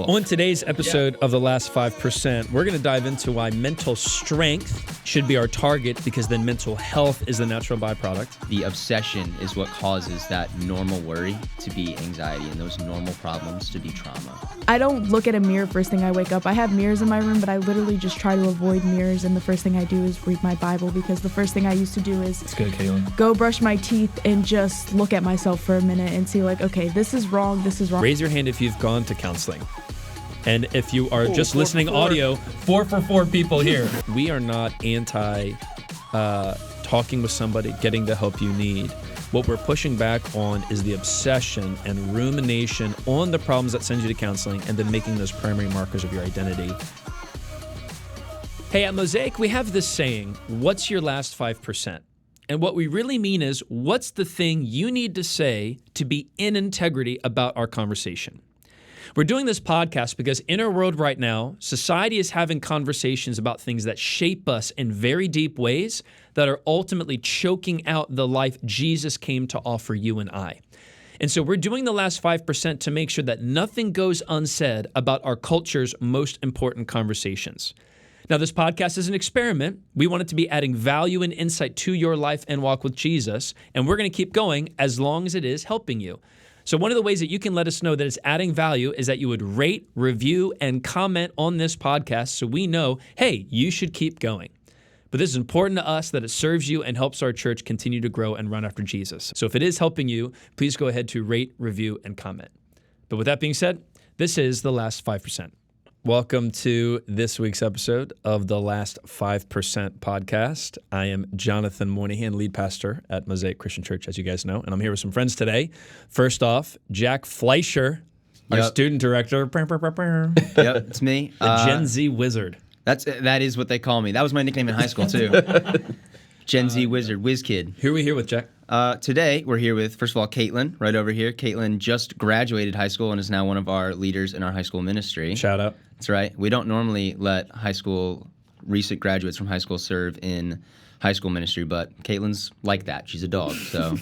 On today's episode of The Last 5%, we're going to dive into why mental strength should be our target, because then mental health is the natural byproduct. The obsession is what causes that normal worry to be anxiety and those normal problems to be trauma. I don't look at a mirror first thing I wake up. I have mirrors in my room, but I literally just try to avoid mirrors, and the first thing I do is read my Bible, because the first thing I used to do is go brush my teeth and just look at myself for a minute and see like, okay, this is wrong, this is wrong. Raise your hand if you've gone to counseling. And if you are just listening audio, 4 for 4 people here. We are not anti talking with somebody, getting the help you need. What we're pushing back on is the obsession and rumination on the problems that send you to counseling, and then making those primary markers of your identity. Hey, at Mosaic, we have this saying, what's your last 5%? And what we really mean is, what's the thing you need to say to be in integrity about our conversation? We're doing this podcast because in our world right now, society is having conversations about things that shape us in very deep ways that are ultimately choking out the life Jesus came to offer you and I. And so we're doing the last 5% to make sure that nothing goes unsaid about our culture's most important conversations. Now, this podcast is an experiment. We want it to be adding value and insight to your life and walk with Jesus, and we're going to keep going as long as it is helping you. So one of the ways that you can let us know that it's adding value is that you would rate, review, and comment on this podcast so we know, hey, you should keep going. But this is important to us that it serves you and helps our church continue to grow and run after Jesus. So if it is helping you, please go ahead to rate, review, and comment. But with that being said, this is The Last 5%. Welcome to this week's episode of The Last 5% podcast. I am Jonathan Moynihan, lead pastor at Mosaic Christian Church, as you guys know, and I'm here with some friends today. First off, Jack Fleischer, our student director. Yep, it's me. The Gen Z wizard. That is what they call me. That was my nickname in high school, too. Gen Z wizard, whiz kid. Who are we here with, Jack? Today, we're here with, first of all, Caitlyn, right over here. Caitlyn just graduated high school and is now one of our leaders in our high school ministry. Shout out. That's right. We don't normally let recent graduates from high school serve in high school ministry, but Caitlyn's like that. She's a dog, so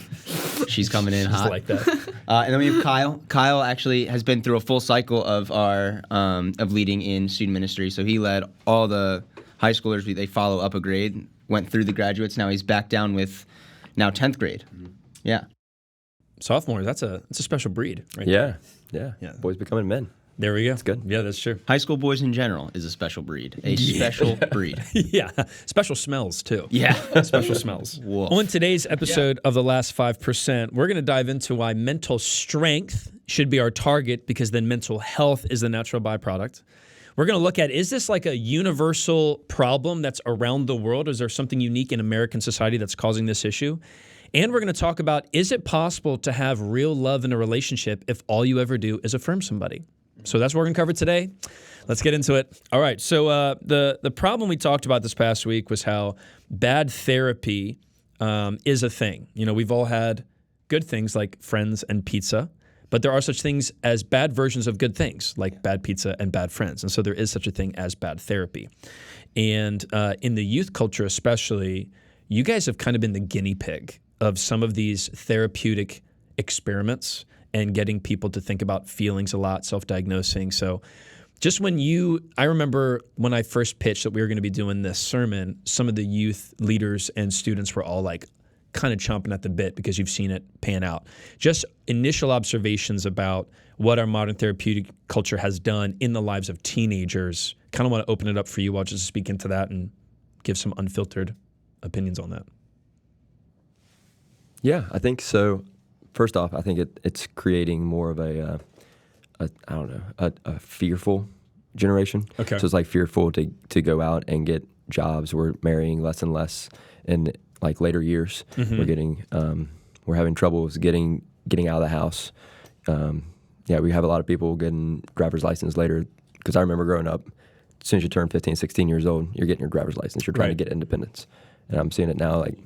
she's coming in hot. Like that. And then we have Kyle. Kyle actually has been through a full cycle of our of leading in student ministry. So he led all the high schoolers. They follow up a grade, went through the graduates. Now he's back down with now 10th grade. Yeah. Sophomores, that's a special breed, right? Yeah. Boys becoming men. There we go. That's good. Yeah, that's true. High school boys in general is a special breed. Special breed. Yeah. Special smells, too. Yeah. Special smells. Woof. On today's episode of The Last 5%, we're going to dive into why mental strength should be our target, because then mental health is the natural byproduct. We're going to look at, is this like a universal problem that's around the world? Is there something unique in American society that's causing this issue? And we're going to talk about, is it possible to have real love in a relationship if all you ever do is affirm somebody? So that's what we're going to cover today. Let's get into it. All right. So the problem we talked about this past week was how bad therapy is a thing. You know, we've all had good things like friends and pizza, but there are such things as bad versions of good things like bad pizza and bad friends. And so there is such a thing as bad therapy. And in the youth culture especially, you guys have kind of been the guinea pig of some of these therapeutic experiments and getting people to think about feelings a lot, self-diagnosing. So just I remember when I first pitched that we were going to be doing this sermon, some of the youth leaders and students were all like kind of chomping at the bit because you've seen it pan out. Just initial observations about what our modern therapeutic culture has done in the lives of teenagers. Kind of want to open it up for you all just to speak into that and give some unfiltered opinions on that. Yeah, I think so. First off, I think it's creating more of a fearful generation. Okay. So it's like fearful to go out and get jobs. We're marrying less and less in like later years. Mm-hmm. We're having troubles getting out of the house. We have a lot of people getting driver's license later, because I remember growing up, as soon as you turn 15, 16 years old, you're getting your driver's license. You're trying to get independence. And I'm seeing it now, like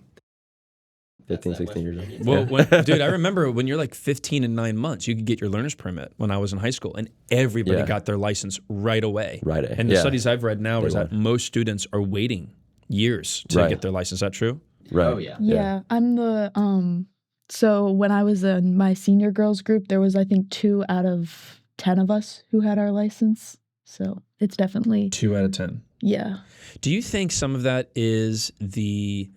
15, 16 years old. Well, dude, I remember when you're like 15 and 9 months, you could get your learner's permit when I was in high school, and everybody got their license right away. And the studies I've read now is that most students are waiting years to get their license. Is that true? Right. Oh, yeah. Yeah, I'm the, so when I was in my senior girls group, there was, I think, 2 out of 10 of us who had our license. So it's definitely 2 out of 10. Yeah. Do you think some of that is the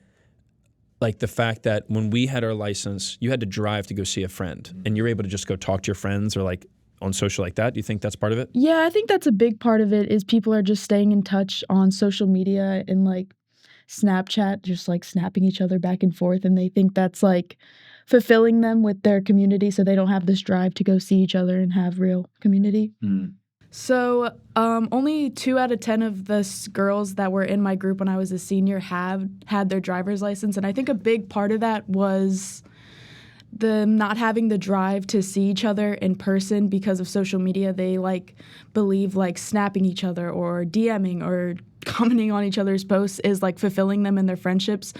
fact that when we had our license, you had to drive to go see a friend, and you're able to just go talk to your friends or like on social like that? Do you think that's part of it? Yeah, I think that's a big part of it is people are just staying in touch on social media and like Snapchat, just like snapping each other back and forth. And they think that's like fulfilling them with their community. So they don't have this drive to go see each other and have real community. So only 2 out of 10 of the girls that were in my group when I was a senior have had their driver's license. And I think a big part of that was them not having the drive to see each other in person because of social media. They like believe like snapping each other or DMing or commenting on each other's posts is like fulfilling them in their friendships.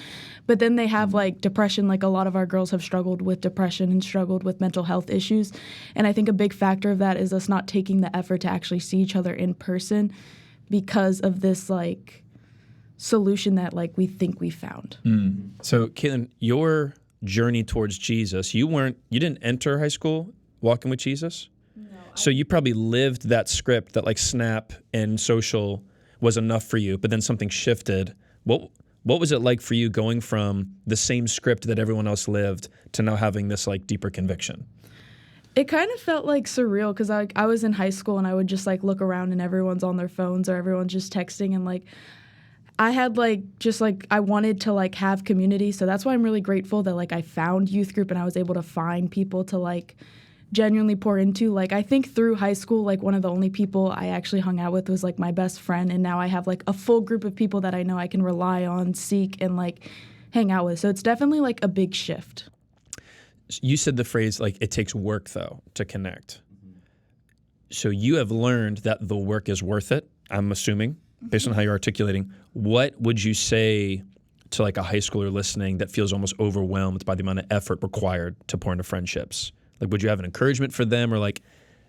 But then they have like depression. Like a lot of our girls have struggled with depression and struggled with mental health issues. And I think a big factor of that is us not taking the effort to actually see each other in person because of this like solution that like we think we found. So Caitlyn, your journey towards Jesus, you didn't enter high school walking with Jesus? No. So you probably lived that script that like Snap and social was enough for you, but then something shifted. What was it like for you going from the same script that everyone else lived to now having this like deeper conviction? It kind of felt like surreal because I was in high school and I would just like look around and everyone's on their phones or everyone's just texting, and like I had like just like I wanted to like have community. So that's why I'm really grateful that like I found youth group and I was able to find people to like genuinely pour into. Like I think through high school, like one of the only people I actually hung out with was like my best friend, and now I have like a full group of people that I know I can rely on, seek, and like hang out with. So it's definitely like a big shift. You said the phrase like it takes work though to connect. So you have learned that the work is worth it, I'm assuming, based on how you're articulating. What would you say to like a high schooler listening that feels almost overwhelmed by the amount of effort required to pour into friendships? Like, would you have an encouragement for them, or like,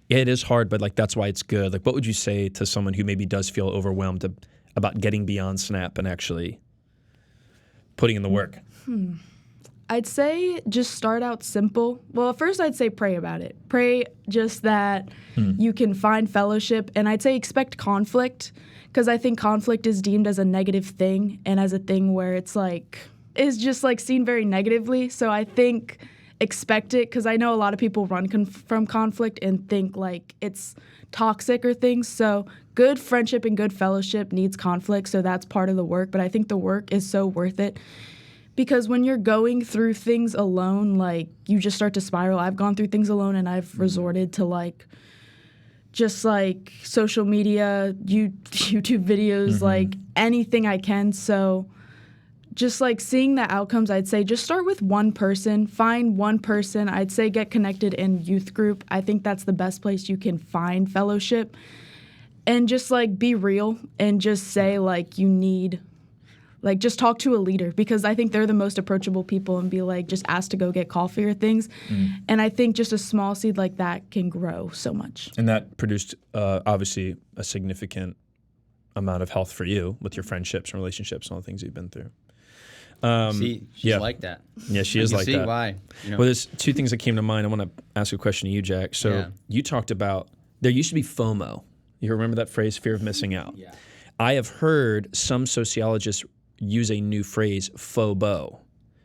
yeah, it is hard, but like that's why it's good? Like, what would you say to someone who maybe does feel overwhelmed about getting beyond Snap and actually putting in the work? I'd say just start out simple. Well, first I'd say pray about it. Pray just that you can find fellowship, and I'd say expect conflict, because I think conflict is deemed as a negative thing and as a thing where it's like is just like seen very negatively. So I think expect it, because I know a lot of people run from conflict and think like it's toxic or things. So good friendship and good fellowship needs conflict, so that's part of the work. But I think the work is so worth it, because when you're going through things alone, like you just start to spiral. I've gone through things alone, and I've resorted to like just like social media, YouTube videos, like anything I can. So just like seeing the outcomes, I'd say just start with one person, find one person. I'd say get connected in youth group. I think that's the best place you can find fellowship, and just like be real and just say like you need, like just talk to a leader, because I think they're the most approachable people, and be like just ask to go get coffee or things. And I think just a small seed like that can grow so much. And that produced obviously a significant amount of health for you with your friendships and relationships and all the things you've been through. She's like that. Yeah, she is like that. Why? Well, there's 2 things that came to mind. I want to ask a question to you, Jack. So you talked about there used to be FOMO. You remember that phrase, fear of missing out? Yeah. I have heard some sociologists use a new phrase, fobbo,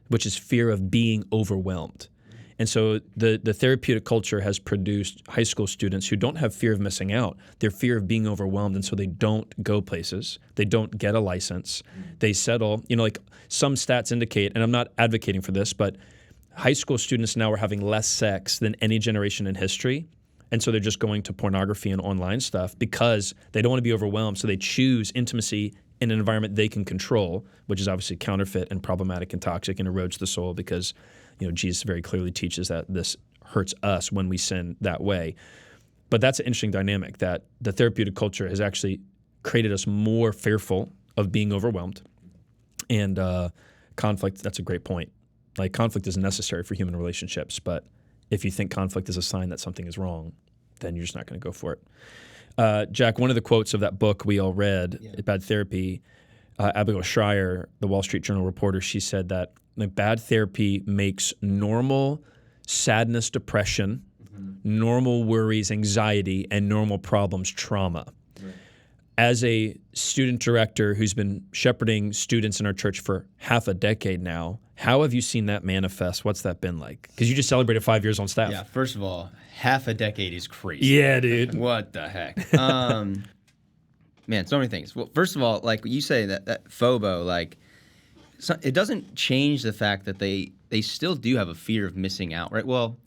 which is fear of being overwhelmed. And so the therapeutic culture has produced high school students who don't have fear of missing out. They're fear of being overwhelmed, and so they don't go places. They don't get a license. They settle. You know, like some stats indicate, and I'm not advocating for this, but high school students now are having less sex than any generation in history. And so they're just going to pornography and online stuff because they don't want to be overwhelmed. So they choose intimacy in an environment they can control, which is obviously counterfeit and problematic and toxic and erodes the soul, because Jesus very clearly teaches that this hurts us when we sin that way. But that's an interesting dynamic, that the therapeutic culture has actually created us more fearful of being overwhelmed. And conflict, that's a great point. Like, conflict is necessary for human relationships, but if you think conflict is a sign that something is wrong, then you're just not going to go for it. Jack, one of the quotes of that book we all read, Bad Therapy, Abigail Schreier, the Wall Street Journal reporter, she said that bad therapy makes normal sadness, depression normal worries, anxiety, and normal problems, trauma. Right. As a student director who's been shepherding students in our church for half a decade now, how have you seen that manifest? What's that been like? Because you just celebrated 5 years on staff. Yeah, first of all, half a decade is crazy. Yeah, dude. What the heck? Man, so many things. Well, first of all, like you say that fobbo, like it doesn't change the fact that they still do have a fear of missing out, right? Well,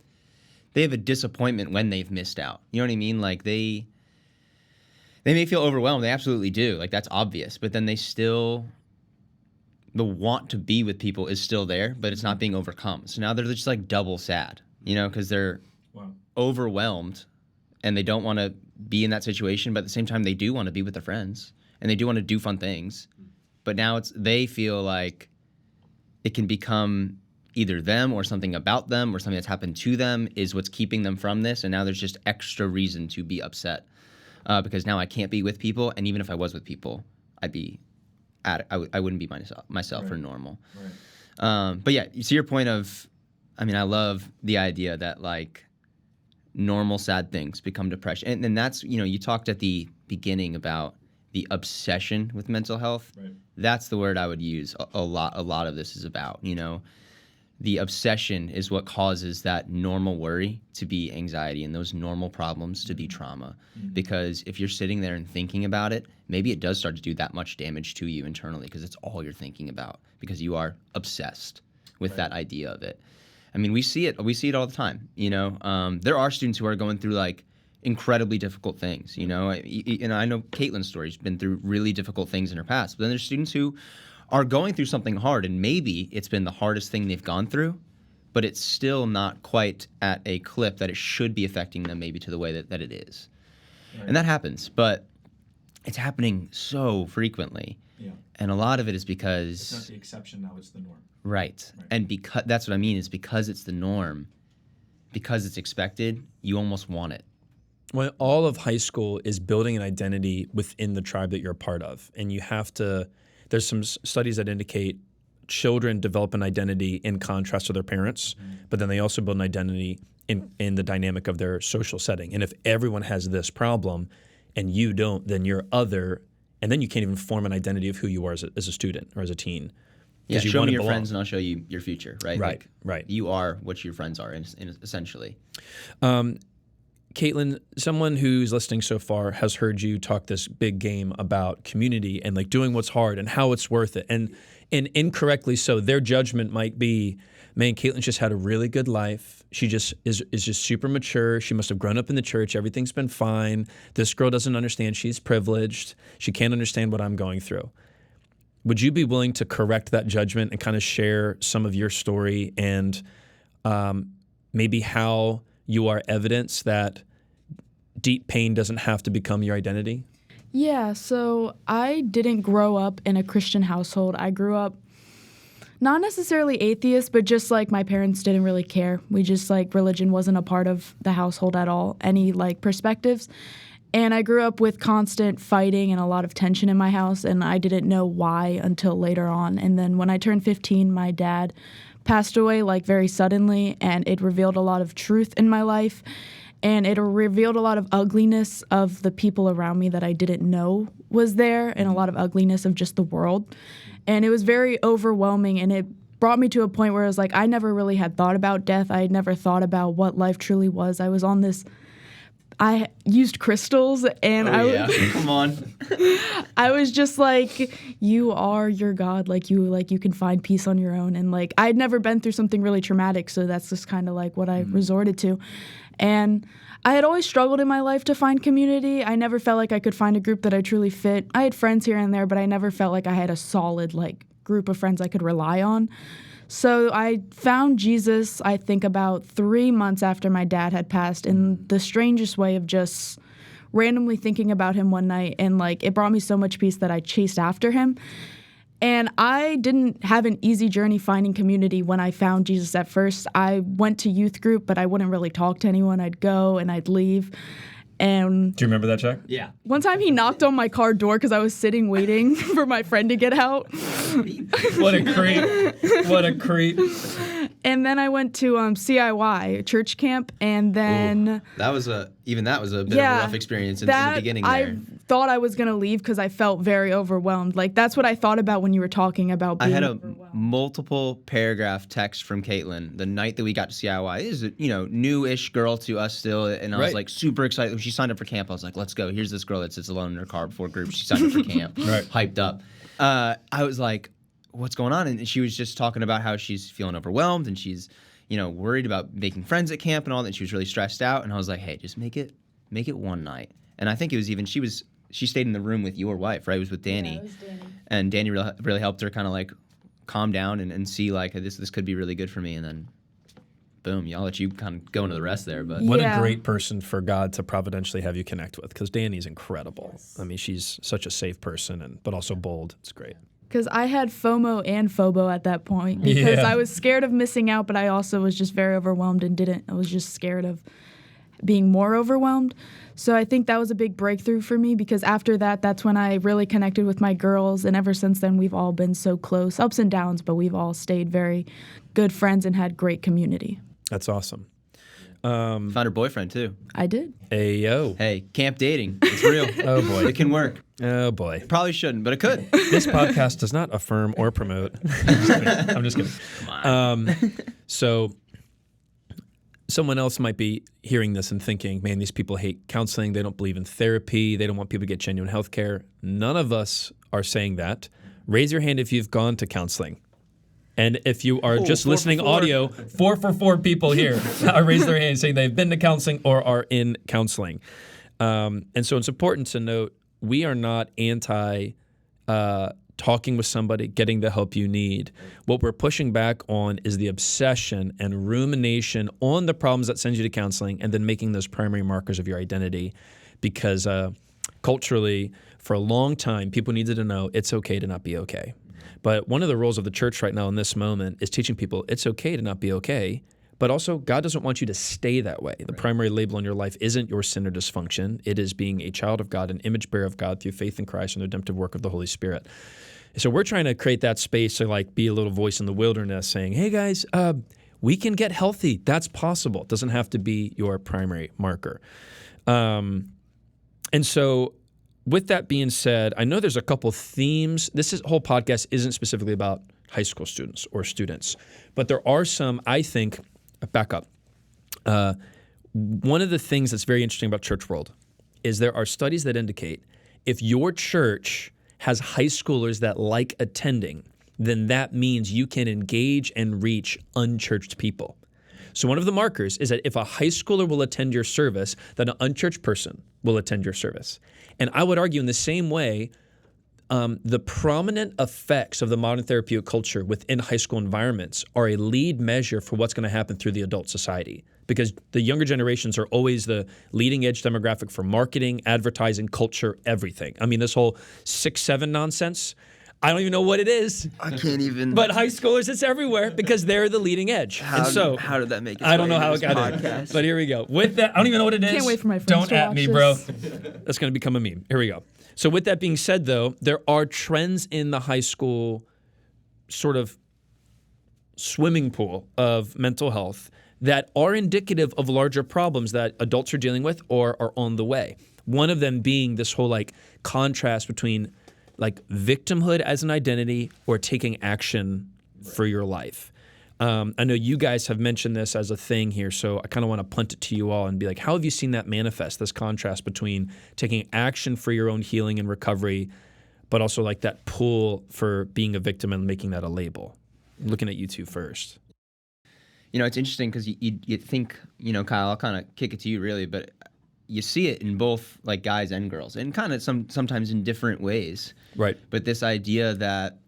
they have a disappointment when they've missed out. You know what I mean? Like they may feel overwhelmed. They absolutely do. Like that's obvious. But then the want to be with people is still there, but it's not being overcome. So now they're just like double sad, you know, because they're overwhelmed and they don't want to be in that situation. But at the same time, they do want to be with their friends and they do want to do fun things. But now they feel like it can become either them or something about them or something that's happened to them is what's keeping them from this. And now there's just extra reason to be upset because now I can't be with people. And even if I was with people, I wouldn't be myself or normal. Right. But yeah, you see your point of, I mean, I love the idea that like normal sad things become depression. And that's, you know, you talked at the beginning about the obsession with mental health. Right. That's the word I would use. A lot of this is about, you know, the obsession is what causes that normal worry to be anxiety and those normal problems to be trauma. Mm-hmm. Because if you're sitting there and thinking about it, maybe it does start to do that much damage to you internally because it's all you're thinking about because you are obsessed with that idea of it. I mean, we see it all the time, you know. There are students who are going through like incredibly difficult things, you know. And I know Caitlyn's story. She's been through really difficult things in her past. But then there's students who are going through something hard, and maybe it's been the hardest thing they've gone through, but it's still not quite at a clip that it should be affecting them maybe to the way that it is. Right. And that happens, but it's happening so frequently. Yeah. And a lot of it is because it's not the exception now, it's the norm. Right. And because that's what I mean is because it's the norm, because it's expected, you almost want it. Well, all of high school is building an identity within the tribe that you're a part of. And you have to, there's some studies that indicate children develop an identity in contrast to their parents, but then they also build an identity in the dynamic of their social setting. And if everyone has this problem and you don't, then you're other, and then you can't even form an identity of who you are as a student or as a teen. Yeah, show me your friends and I'll show you your future, right? Right, like, right. You are what your friends are, essentially. Caitlyn, someone who's listening so far has heard you talk this big game about community and like doing what's hard and how it's worth it. And incorrectly so, their judgment might be, man, Caitlyn's just had a really good life. She just is just super mature. She must have grown up in the church. Everything's been fine. This girl doesn't understand. She's privileged. She can't understand what I'm going through. Would you be willing to correct that judgment and kind of share some of your story and maybe how you are evidence that deep pain doesn't have to become your identity? Yeah, so I didn't grow up in a Christian household. I grew up not necessarily atheist, but just like my parents didn't really care. We just like religion wasn't a part of the household at all, any like perspectives. And I grew up with constant fighting and a lot of tension in my house, and I didn't know why until later on. And then when I turned 15, my dad passed away like very suddenly, and it revealed a lot of truth in my life. And it revealed a lot of ugliness of the people around me that I didn't know was there, and a lot of ugliness of just the world. And it was very overwhelming, and it brought me to a point where I was like, I never really had thought about death. I had never thought about what life truly was. I was on this, I used crystals, and Come on. I was just like, you are your God. Like you can find peace on your own. And like, I'd never been through something really traumatic, so that's just kind of like what I resorted to. And I had always struggled in my life to find community. I never felt like I could find a group that I truly fit. I had friends here and there, but I never felt like I had a solid like group of friends I could rely on. So I found Jesus, I think, about 3 months after my dad had passed, in the strangest way of just randomly thinking about him one night. And like, it brought me so much peace that I chased after him. And I didn't have an easy journey finding community when I found Jesus at first. I went to youth group, but I wouldn't really talk to anyone. I'd go and I'd leave. And do you remember that, Chuck? Yeah. One time he knocked on my car door because I was sitting waiting for my friend to get out. What a creep. What a creep. And then I went to CIY, church camp, and then That was a bit of a rough experience in the beginning there. I thought I was going to leave because I felt very overwhelmed. Like, that's what I thought about when you were talking about being I had a overwhelmed. multiple paragraph text from Caitlyn the night that we got to CIY. This is a newish girl to us still, and I was like super excited. When she signed up for camp, I was like, let's go. Here's this girl that sits alone in her car before group. She signed up for camp, hyped up. I was like, what's going on? And she was just talking about how she's feeling overwhelmed and she's, worried about making friends at camp and all that. And she was really stressed out. And I was like, hey, just make it one night. And I think it was even, she stayed in the room with your wife, right? It was with Danny. Yeah, it was Danny. And Danny really helped her kind of like calm down and see like this could be really good for me. And then boom, I'll let you kind of go into the rest there. But What a great person for God to providentially have you connect with, because Danny's incredible. Yes. I mean, she's such a safe person, but also bold. It's great. Because I had FOMO and fobbo at that point because I was scared of missing out, but I also was just very overwhelmed and I was just scared of being more overwhelmed. So I think that was a big breakthrough for me because after that's when I really connected with my girls. And ever since then, we've all been so close, ups and downs, but we've all stayed very good friends and had great community. That's awesome. found her boyfriend too. I did. Hey, yo. Hey, camp dating. It's real. Oh, boy. It can work. Oh, boy. Probably shouldn't, but it could. This podcast does not affirm or promote. I'm just kidding. Come on. So someone else might be hearing this and thinking, man, these people hate counseling. They don't believe in therapy. They don't want people to get genuine health care. None of us are saying that. Raise your hand if you've gone to counseling. And if you are just listening audio, 4 for 4 people here raise their hand saying they've been to counseling or are in counseling. And so it's important to note we are not anti talking with somebody, getting the help you need. What we're pushing back on is the obsession and rumination on the problems that send you to counseling and then making those primary markers of your identity. Because culturally, for a long time, people needed to know it's okay to not be okay. But one of the roles of the church right now in this moment is teaching people it's okay to not be okay, but also God doesn't want you to stay that way. The primary label in your life isn't your sin or dysfunction. It is being a child of God, an image bearer of God through faith in Christ and the redemptive work of the Holy Spirit. So we're trying to create that space to like be a little voice in the wilderness saying, hey guys, we can get healthy. That's possible. It doesn't have to be your primary marker. And so with that being said, I know there's a couple themes. This whole podcast isn't specifically about high school students or students, but there are some, I think, back up. One of the things that's very interesting about church world is there are studies that indicate if your church has high schoolers that like attending, then that means you can engage and reach unchurched people. So one of the markers is that if a high schooler will attend your service, then an unchurched person will attend your service. And I would argue in the same way, the prominent effects of the modern therapeutic culture within high school environments are a lead measure for what's going to happen through the adult society. Because the younger generations are always the leading edge demographic for marketing, advertising, culture, everything. I mean, this whole 6-7 nonsense, I don't even know what it is. I can't even. But high schoolers, it's everywhere because they're the leading edge. How did that make it? I don't know how it got in. But here we go. With that, I don't even know what it is. Can't wait for my friends Don't to at watch me, this. bro. That's going to become a meme. Here we go. So with that being said, though, there are trends in the high school sort of swimming pool of mental health that are indicative of larger problems that adults are dealing with or are on the way. One of them being this whole like contrast between like victimhood as an identity or taking action for your life. I know you guys have mentioned this as a thing here, so I kind of want to punt it to you all and be like, how have you seen that manifest, this contrast between taking action for your own healing and recovery, but also like that pull for being a victim and making that a label? I'm looking at you two first. It's interesting because you think, Kyle, I'll kind of kick it to you really, but you see it in both like guys and girls and kind of sometimes in different ways. Right. But this idea that,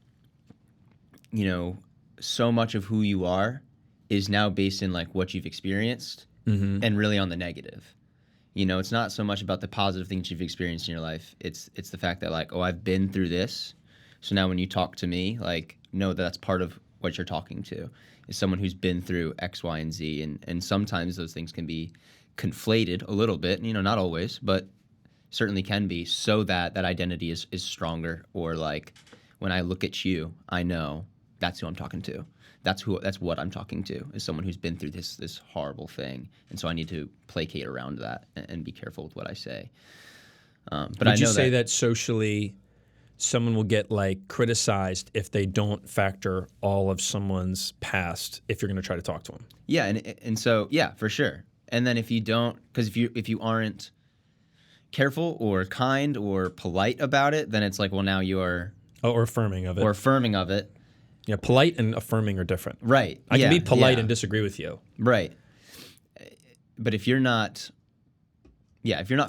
so much of who you are is now based in like what you've experienced and really on the negative. It's not so much about the positive things you've experienced in your life. It's the fact that like, oh, I've been through this. So now when you talk to me, like, know that that's part of what you're talking to is someone who's been through X, Y, and Z. And sometimes those things can be conflated a little bit, not always, but certainly can be, so that that identity is stronger. Or like when I look at you, I know that's who I'm talking to. That's what I'm talking to, is someone who's been through this horrible thing, and so I need to placate around that and be careful with what I say. But Would I know you say that socially, someone will get like criticized if they don't factor all of someone's past if you're going to try to talk to them? Yeah, and so yeah, for sure. And then if you don't, because if you aren't careful or kind or polite about it, then it's like, well, now you're or affirming of it. or affirming of it. Yeah, polite and affirming are different. Right. I can yeah, be polite yeah. and disagree with you. Right. But if you're not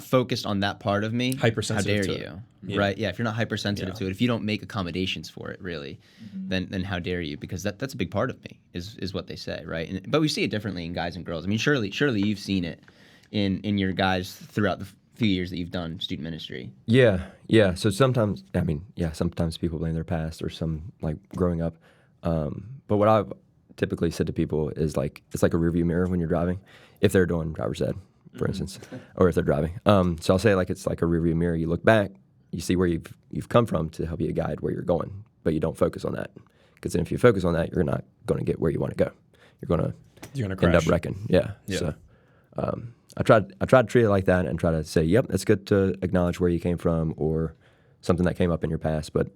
focused on that part of me, Hypersensitive how to dare it. you? Yeah. Right? Yeah, if you're not hypersensitive Yeah. to it, if you don't make accommodations for it, really, then how dare you? Because that's a big part of me, is what they say, right? But we see it differently in guys and girls. I mean, surely you've seen it in your guys throughout the few years that you've done student ministry. Yeah. So sometimes people blame their past or some like growing up. But what I've typically said to people is like, it's like a rearview mirror when you're driving, if they're doing driver's ed, for instance, or if they're driving. So I'll say like it's like a rearview mirror. You look back, you see where you've come from to help you guide where you're going, but you don't focus on that, because then if you focus on that, you're not going to get where you want to go. You're going to crash. end up wrecking. Yeah. Yeah. So I tried to treat it like that and try to say, yep, it's good to acknowledge where you came from or something that came up in your past, but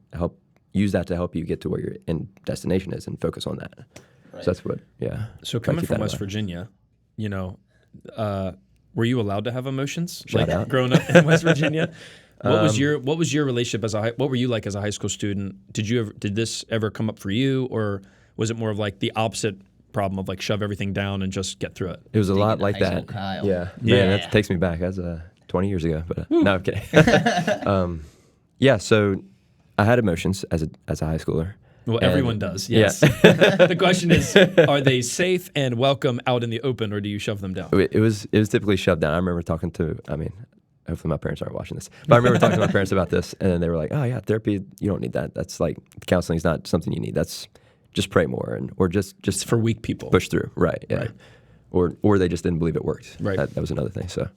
use that to help you get to where your end destination is and focus on that. Right. So that's what, yeah. So coming from West Virginia, were you allowed to have emotions? Shout out. Growing up in West Virginia? What was your relationship what were you like as a high school student? Did this ever come up for you, or was it more of like the opposite problem of like shove everything down and just get through it? It was a lot into like high school that. Kyle. Yeah. Yeah. Man, that takes me back. That's 20 years ago, but no, I'm kidding. Yeah, so I had emotions as a high schooler. Well, And- everyone does, yes. Yeah. The question is, are they safe and welcome out in the open, or do you shove them down? It was typically shoved down. I remember talking to, hopefully my parents aren't watching this, but I remember talking to my parents about this, and then they were like, oh yeah, therapy, you don't need that. That's like, counseling is not something you need. That's just pray more, or just It's for weak people. push through. Right. Yeah. Right. Or they just didn't believe it worked. Right. That was another thing. So,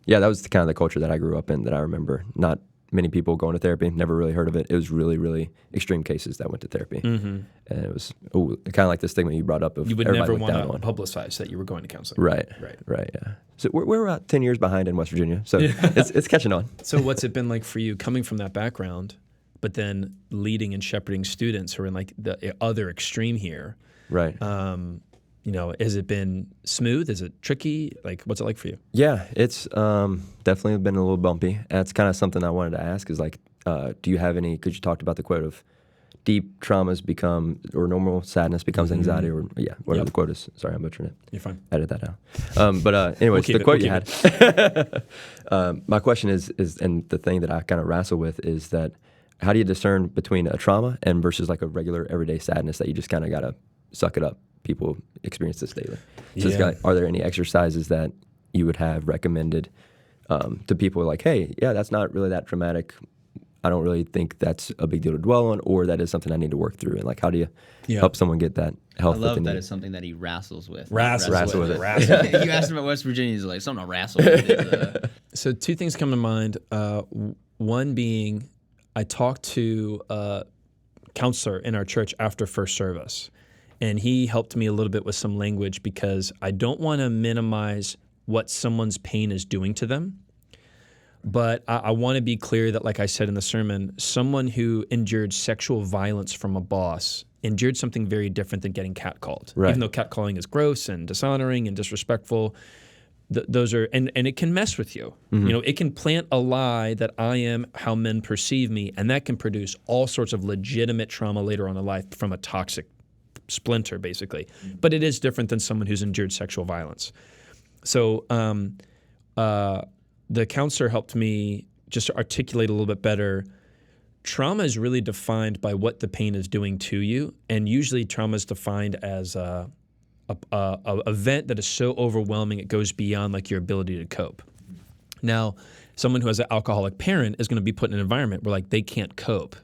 yeah, that was kind of the culture that I grew up in that I remember. Not many people going to therapy, never really heard of it. It was really, really extreme cases that went to therapy. Mm-hmm. And it was kind of like the stigma you brought up of You would everybody never looked want down to on. publicize that you were going to counseling. Right. Yeah. So we're about 10 years behind in West Virginia. So it's catching on. So what's it been like for you coming from that background, but then leading and shepherding students who are in like the other extreme here? Right. Has it been smooth? Is it tricky? Like, what's it like for you? Yeah, it's definitely been a little bumpy. That's kind of something I wanted to ask is like, do you have any, because you talked about the quote of deep traumas become, or normal sadness becomes anxiety, or whatever Yep. the quote is. Sorry, I'm butchering it. You're fine. Edit that out. But anyways, We'll the quote you keep had. My question is, and the thing that I kind of wrestle with is that how do you discern between a trauma and versus like a regular everyday sadness that you just kind of got to suck it up? People experience this daily. So it's got, are there any exercises that you would have recommended to people like, hey, yeah, that's not really that traumatic. I don't really think that's a big deal to dwell on, or that is something I need to work through. And like, how do you help someone get that health? I love that need? it's something that he wrestles with. Wrestle with it. You asked him about West Virginia, he's like, something to wrestle with. So two things come to mind. One being, I talked to a counselor in our church after first service, and he helped me a little bit with some language because I don't want to minimize what someone's pain is doing to them. But I want to be clear that, like I said in the sermon, someone who endured sexual violence from a boss endured something very different than getting catcalled. Right. Even though catcalling is gross and dishonoring and disrespectful, those are, and it can mess with you. Mm-hmm. It can plant a lie that I am how men perceive me, and that can produce all sorts of legitimate trauma later on in life from a toxic splinter, basically. But it is different than someone who's endured sexual violence. So the counselor helped me just articulate a little bit better. Trauma is really defined by what the pain is doing to you, and usually trauma is defined as a event that is so overwhelming it goes beyond like your ability to cope. Now, someone who has an alcoholic parent is going to be put in an environment where like they can't cope.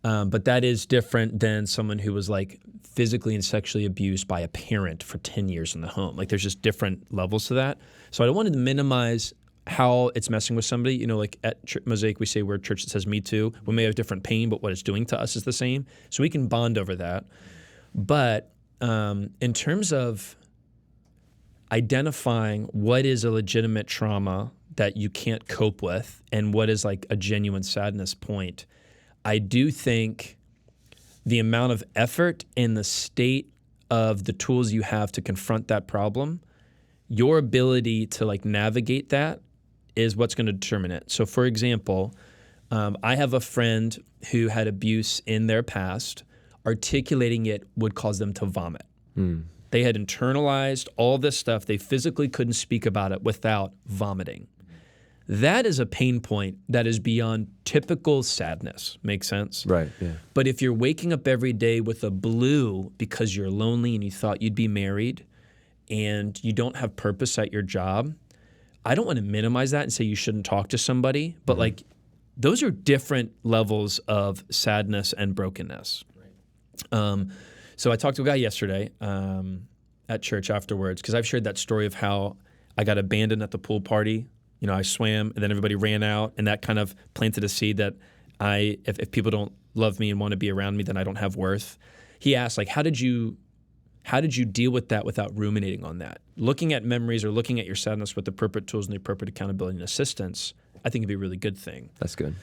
But that is different than someone who was like physically and sexually abused by a parent for 10 years in the home. Like there's just different levels to that. So I don't want to minimize how it's messing with somebody. You know, like at Mosaic, we say we're a church that says me too. We may have different pain, but what it's doing to us is the same. So we can bond over that. But in terms of identifying what is a legitimate trauma that you can't cope with and what is like a genuine sadness point, I do think the amount of effort and the state of the tools you have to confront that problem, your ability to like navigate that is what's going to determine it. So for example, I have a friend who had abuse in their past. Articulating it would cause them to vomit. They had internalized all this stuff. They physically couldn't speak about it without vomiting. That is a pain point that is beyond typical sadness. Make sense? Right, yeah. But if you're waking up every day with a blue because you're lonely and you thought you'd be married and you don't have purpose at your job, I don't want to minimize that and say you shouldn't talk to somebody, but like those are different levels of sadness and brokenness. So I talked to a guy yesterday at church afterwards because I've shared that story of how I got abandoned at the pool party. You know, I swam and then everybody ran out, and that kind of planted a seed that if people don't love me and want to be around me, then I don't have worth. He asked, like, how did you deal with that without ruminating on that? Looking at memories or looking at your sadness with the appropriate tools and the appropriate accountability and assistance, I think it'd be a really good thing. That's good.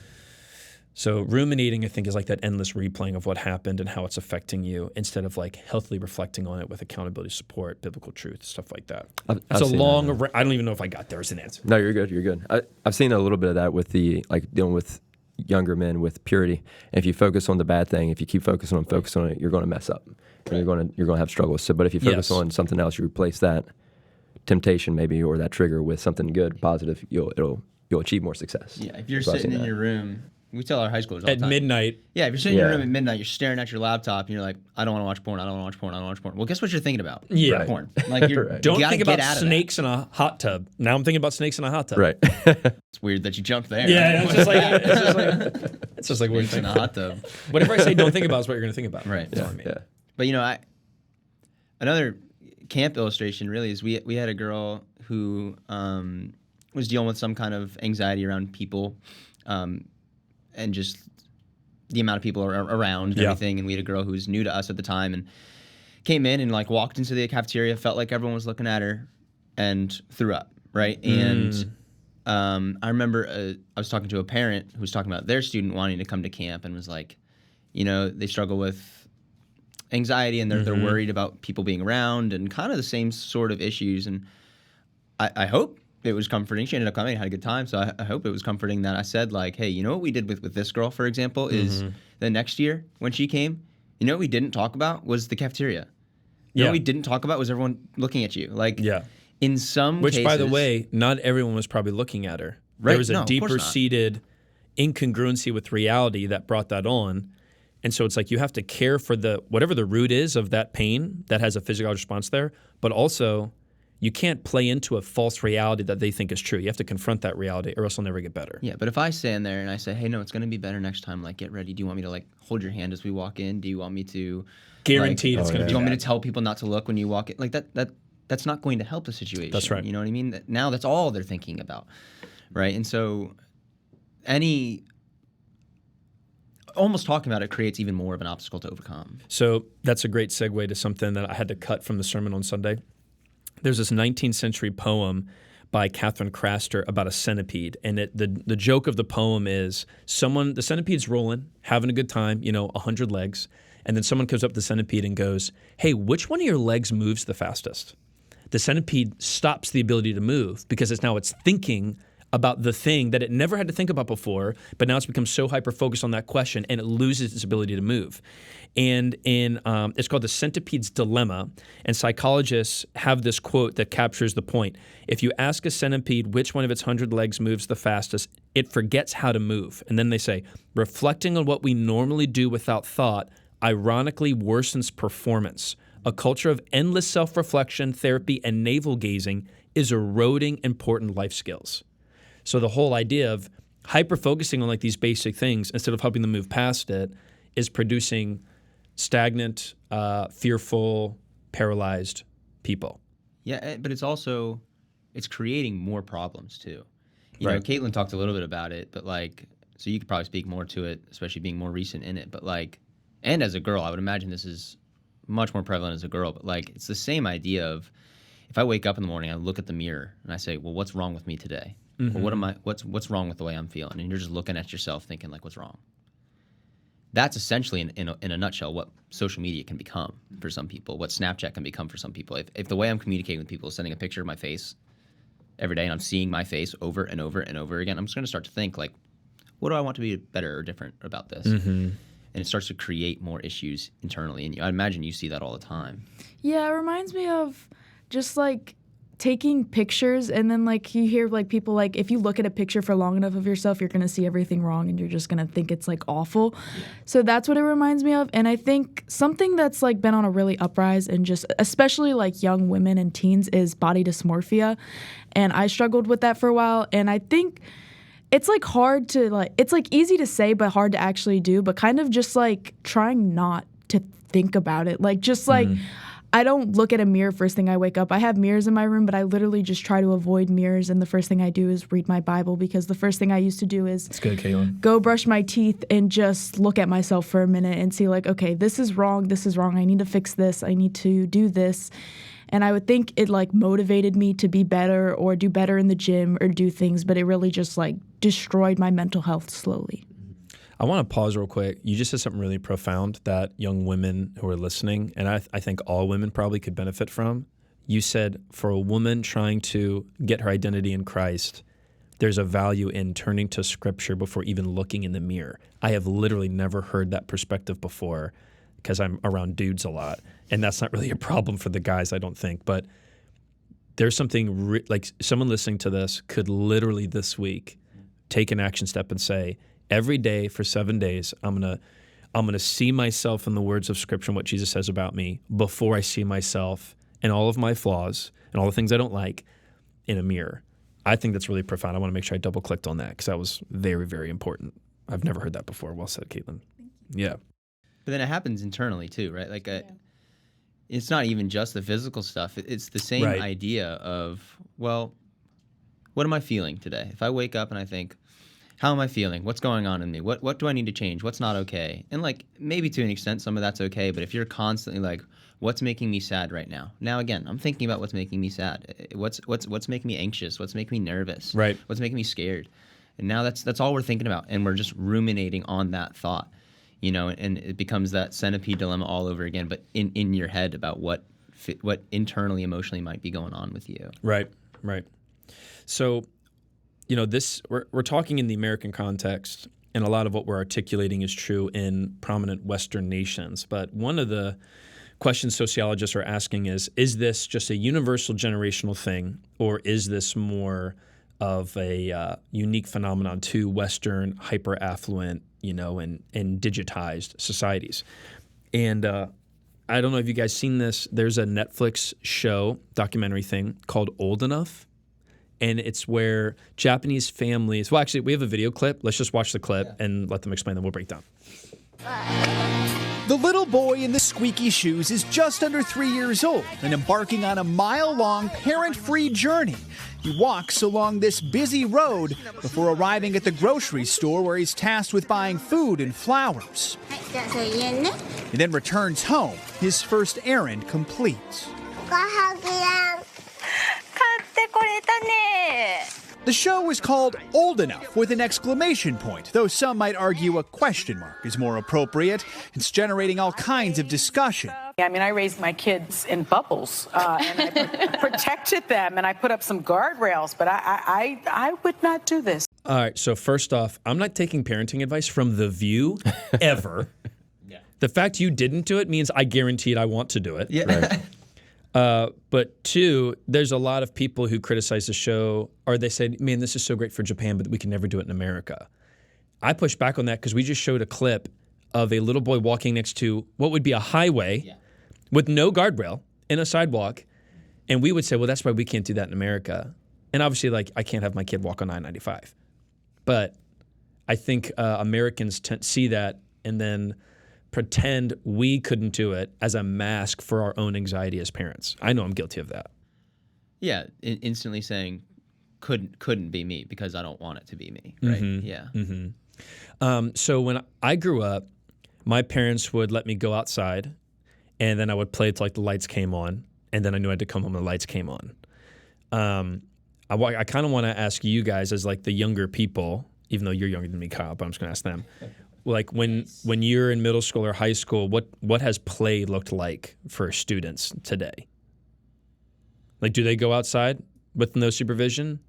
So ruminating, I think, is like that endless replaying of what happened and how it's affecting you instead of like healthily reflecting on it with accountability, support, biblical truth, stuff like that. It's a long, I don't even know if I got there as an answer. No, you're good. You're good. I've seen a little bit of that with dealing with younger men with purity. And if you focus on the bad thing, if you keep focusing on it, you're going to mess up. And you're going to have struggles. So, but if you focus on something else, you replace that temptation maybe or that trigger with something good, positive, you'll achieve more success. Yeah, if you're sitting in your room, we tell our high schoolers all the At time. midnight. Yeah, if you're sitting in your room at midnight, you're staring at your laptop, and you're like, I don't want to watch porn, I don't want to watch porn, I don't want to watch porn. Well, guess what you're thinking about? Yeah. Right. Porn. Like, you Don't gotta think get about out of snakes in a hot tub. Now I'm thinking about snakes in a hot tub. Right. It's weird that you jumped there. Yeah, it's just like weird Snakes in a hot tub. Whatever I say don't think about is what you're going to think about. Right. That's what I mean. Yeah. But another camp illustration really is we had a girl who was dealing with some kind of anxiety around people, and just the amount of people around and everything. And we had a girl who was new to us at the time and came in and like walked into the cafeteria, felt like everyone was looking at her, and threw up. Right. And I remember I was talking to a parent who was talking about their student wanting to come to camp and was like, you know, they struggle with anxiety and they're worried about people being around and kind of the same sort of issues. And I hope it was comforting. She ended up coming and had a good time. So I hope it was comforting that I said, like, hey, you know what we did with this girl, for example, is the next year when she came, you know what we didn't talk about was the cafeteria. You know what we didn't talk about was everyone looking at you. Like, in some cases. Which, by the way, not everyone was probably looking at her. Right. There was a No, of course not. deeper-seated incongruency with reality that brought that on. And so it's like you have to care for whatever the root is of that pain that has a physical response there, but also you can't play into a false reality that they think is true. You have to confront that reality or else it'll never get better. Yeah, but if I stand there and I say, hey, no, it's going to be better next time, like, get ready. Do you want me to, like, hold your hand as we walk in? Do you want me to... Guaranteed it's going to be Do you want me bad. to tell people not to look when you walk in? Like, that's not going to help the situation. That's right. You know what I mean? Now that's all they're thinking about, right? And so almost talking about it creates even more of an obstacle to overcome. So that's a great segue to something that I had to cut from the sermon on Sunday. There's this 19th century poem by Catherine Craster about a centipede. And the joke of the poem is the centipede's rolling, having a good time, 100 legs. And then someone comes up to the centipede and goes, hey, which one of your legs moves the fastest? The centipede stops the ability to move because it's thinking about the thing that it never had to think about before, but now it's become so hyper-focused on that question and it loses its ability to move. And it's called the centipede's dilemma, and psychologists have this quote that captures the point. If you ask a centipede which one of its 100 legs moves the fastest, it forgets how to move. And then they say, reflecting on what we normally do without thought ironically worsens performance. A culture of endless self-reflection, therapy, and navel-gazing is eroding important life skills. So the whole idea of hyper-focusing on like these basic things instead of helping them move past it is producing stagnant, fearful, paralyzed people. Yeah, but it's creating more problems too. You know, Caitlyn talked a little bit about it, but like, so you could probably speak more to it, especially being more recent in it. But like, and as a girl, I would imagine this is much more prevalent as a girl. But like, it's the same idea of if I wake up in the morning, I look at the mirror and I say, well, what's wrong with me today? Or what's wrong with the way I'm feeling? And you're just looking at yourself thinking like, what's wrong? That's essentially, in a nutshell, what social media can become for some people, what Snapchat can become for some people. If the way I'm communicating with people is sending a picture of my face every day and I'm seeing my face over and over and over again, I'm just going to start to think like, what do I want to be better or different about this? And it starts to create more issues internally in you. I imagine you see that all the time. Yeah, it reminds me of just like taking pictures, and then like you hear like people like, if you look at a picture for long enough of yourself, you're going to see everything wrong and you're just going to think it's like awful. So that's what it reminds me of. And I think something that's like been on a really uprise and just especially like young women and teens is body dysmorphia. And I struggled with that for a while. And I think it's like hard to like, it's like easy to say but hard to actually do, but kind of just like trying not to think about it. Like just like I don't look at a mirror first thing I wake up. I have mirrors in my room, but I literally just try to avoid mirrors. And the first thing I do is read my Bible, because the first thing I used to do is go brush my teeth and just look at myself for a minute and see like, okay, this is wrong. This is wrong. I need to fix this. I need to do this. And I would think it like motivated me to be better or do better in the gym or do things, but it really just like destroyed my mental health slowly. I want to pause real quick. You just said something really profound that young women who are listening, and I think all women probably could benefit from. You said for a woman trying to get her identity in Christ, there's a value in turning to Scripture before even looking in the mirror. I have literally never heard that perspective before because I'm around dudes a lot, and that's not really a problem for the guys, I don't think. But there's something like someone listening to this could literally this week take an action step and say, every day for 7 days, I'm gonna see myself in the words of Scripture and what Jesus says about me before I see myself and all of my flaws and all the things I don't like in a mirror. I think that's really profound. I want to make sure I double clicked on that because that was very, very important. I've never heard that before. Well said, Caitlyn. Yeah. But then it happens internally too, right? Like it's not even just the physical stuff. It's the same idea of, well, what am I feeling today? If I wake up and I think, how am I feeling? What's going on in me? What do I need to change? What's not okay? And like maybe to an extent some of that's okay, but if you're constantly like, what's making me sad right now? Now again, I'm thinking about what's making me sad. What's making me anxious? What's making me nervous? Right. What's making me scared? And now that's all we're thinking about, and we're just ruminating on that thought, you know, and it becomes that centipede dilemma all over again, but in your head about what internally, emotionally might be going on with you. Right. So, you know, we're talking in the American context, and a lot of what we're articulating is true in prominent Western nations. But one of the questions sociologists are asking is this just a universal generational thing, or is this more of a unique phenomenon to Western hyper-affluent, you know, and digitized societies? And I don't know if you guys seen this. There's a Netflix show, documentary thing called Old Enough. And it's where Japanese families, well, actually, we have a video clip. Let's just watch the clip and let them explain, then we'll break down. The little boy in the squeaky shoes is just under 3 years old and embarking on a mile-long parent-free journey. He walks along this busy road before arriving at the grocery store where he's tasked with buying food and flowers. He then returns home, his first errand complete. The show is called Old Enough with an exclamation point, though some might argue a question mark is more appropriate. It's generating all kinds of discussion. I mean, I raised my kids in bubbles, and I protected them, and I put up some guardrails, but I would not do this. All right, so first off, I'm not taking parenting advice from The View, ever. The fact you didn't do it means I guaranteed I want to do it. Yeah. Right. But two, there's a lot of people who criticize the show, or they say, man, this is so great for Japan, but we can never do it in America. I push back on that because we just showed a clip of a little boy walking next to what would be a highway with no guardrail in a sidewalk. And we would say, well, that's why we can't do that in America. And obviously, like, I can't have my kid walk on I-95. But I think Americans see that and then pretend we couldn't do it as a mask for our own anxiety as parents. I know I'm guilty of that. Yeah, instantly saying, couldn't be me because I don't want it to be me, right? Yeah. So when I grew up, my parents would let me go outside, and then I would play till like the lights came on, and then I knew I had to come home and the lights came on. I kind of want to ask you guys as like the younger people, even though you're younger than me, Kyle, but I'm just going to ask them. Like when you're in middle school or high school, what has play looked like for students today? Like, do they go outside with no supervision?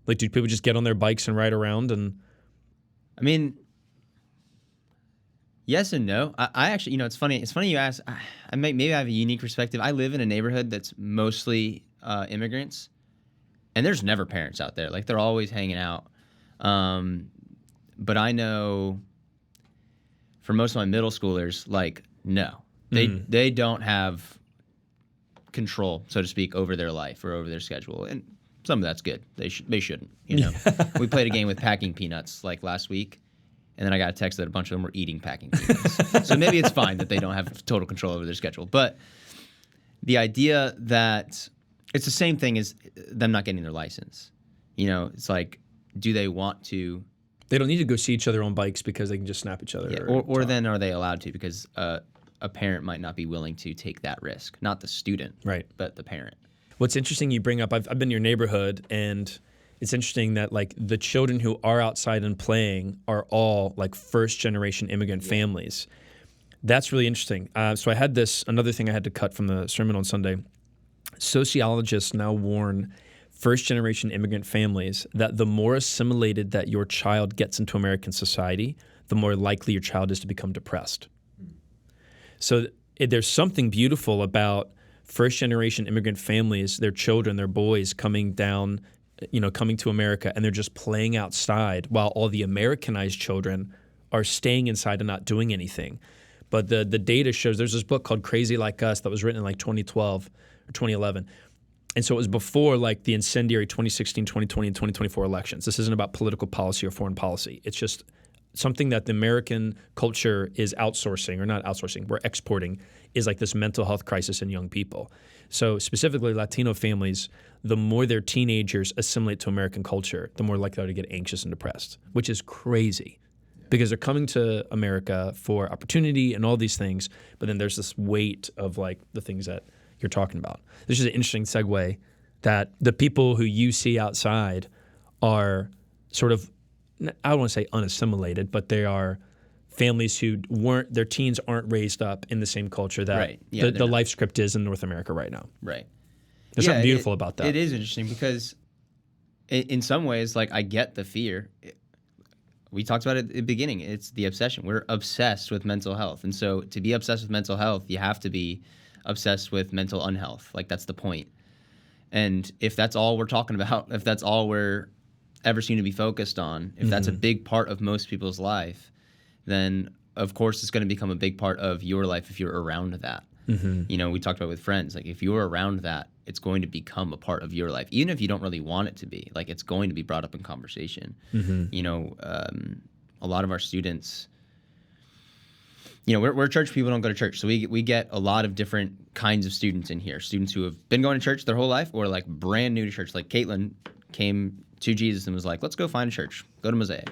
Like, do people just get on their bikes and ride around? And I mean, yes and no. I actually, it's funny. It's funny you ask. Maybe I have a unique perspective. I live in a neighborhood that's mostly immigrants, and there's never parents out there. Like, they're always hanging out. But I know for most of my middle schoolers, like, no, they don't have control, so to speak, over their life or over their schedule, and some of that's good. They shouldn't. We played a game with packing peanuts like last week, and then I got a text that a bunch of them were eating packing peanuts. So maybe it's fine that they don't have total control over their schedule. But the idea that it's the same thing as them not getting their license. It's like, do they want to? They don't need to go see each other on bikes because they can just snap each other. Yeah, or then are they allowed to? Because a parent might not be willing to take that risk. Not the student, right, but the parent. What's interesting you bring up, I've been in your neighborhood, and it's interesting that like the children who are outside and playing are all like first-generation immigrant families. That's really interesting. So I had another thing I had to cut from the sermon on Sunday. Sociologists now warn first-generation immigrant families that the more assimilated that your child gets into American society, the more likely your child is to become depressed. So there's something beautiful about first-generation immigrant families, their children, their boys coming down, coming to America, and they're just playing outside while all the Americanized children are staying inside and not doing anything. But the data shows, there's this book called Crazy Like Us that was written in like 2012 or 2011. And so it was before like the incendiary 2016, 2020, and 2024 elections. This isn't about political policy or foreign policy. It's just something that the American culture is outsourcing, or not outsourcing, we're exporting, is like this mental health crisis in young people. So specifically Latino families, the more their teenagers assimilate to American culture, the more likely they are to get anxious and depressed, which is crazy because they're coming to America for opportunity and all these things, but then there's this weight of like the things that you're talking about. This is an interesting segue that the people who you see outside are sort of, I don't want to say unassimilated, but they are families who their teens aren't raised up in the same culture that the life script is in North America right now. Right. There's something beautiful about that. It is interesting because in some ways, like, I get the fear. We talked about it at the beginning. It's the obsession. We're obsessed with mental health. And so to be obsessed with mental health, you have to be obsessed with mental unhealth. Like, that's the point. And if that's all we're talking about, if that's all we're ever seem to be focused on, if that's a big part of most people's life, then of course it's going to become a big part of your life if you're around that. We talked about with friends, like if you're around that, it's going to become a part of your life, even if you don't really want it to be. Like, it's going to be brought up in conversation. A lot of our students, we're church people, don't go to church. So we get a lot of different kinds of students in here. Students who have been going to church their whole life or like brand new to church. Like Caitlyn came to Jesus and was like, let's go find a church, go to Mosaic.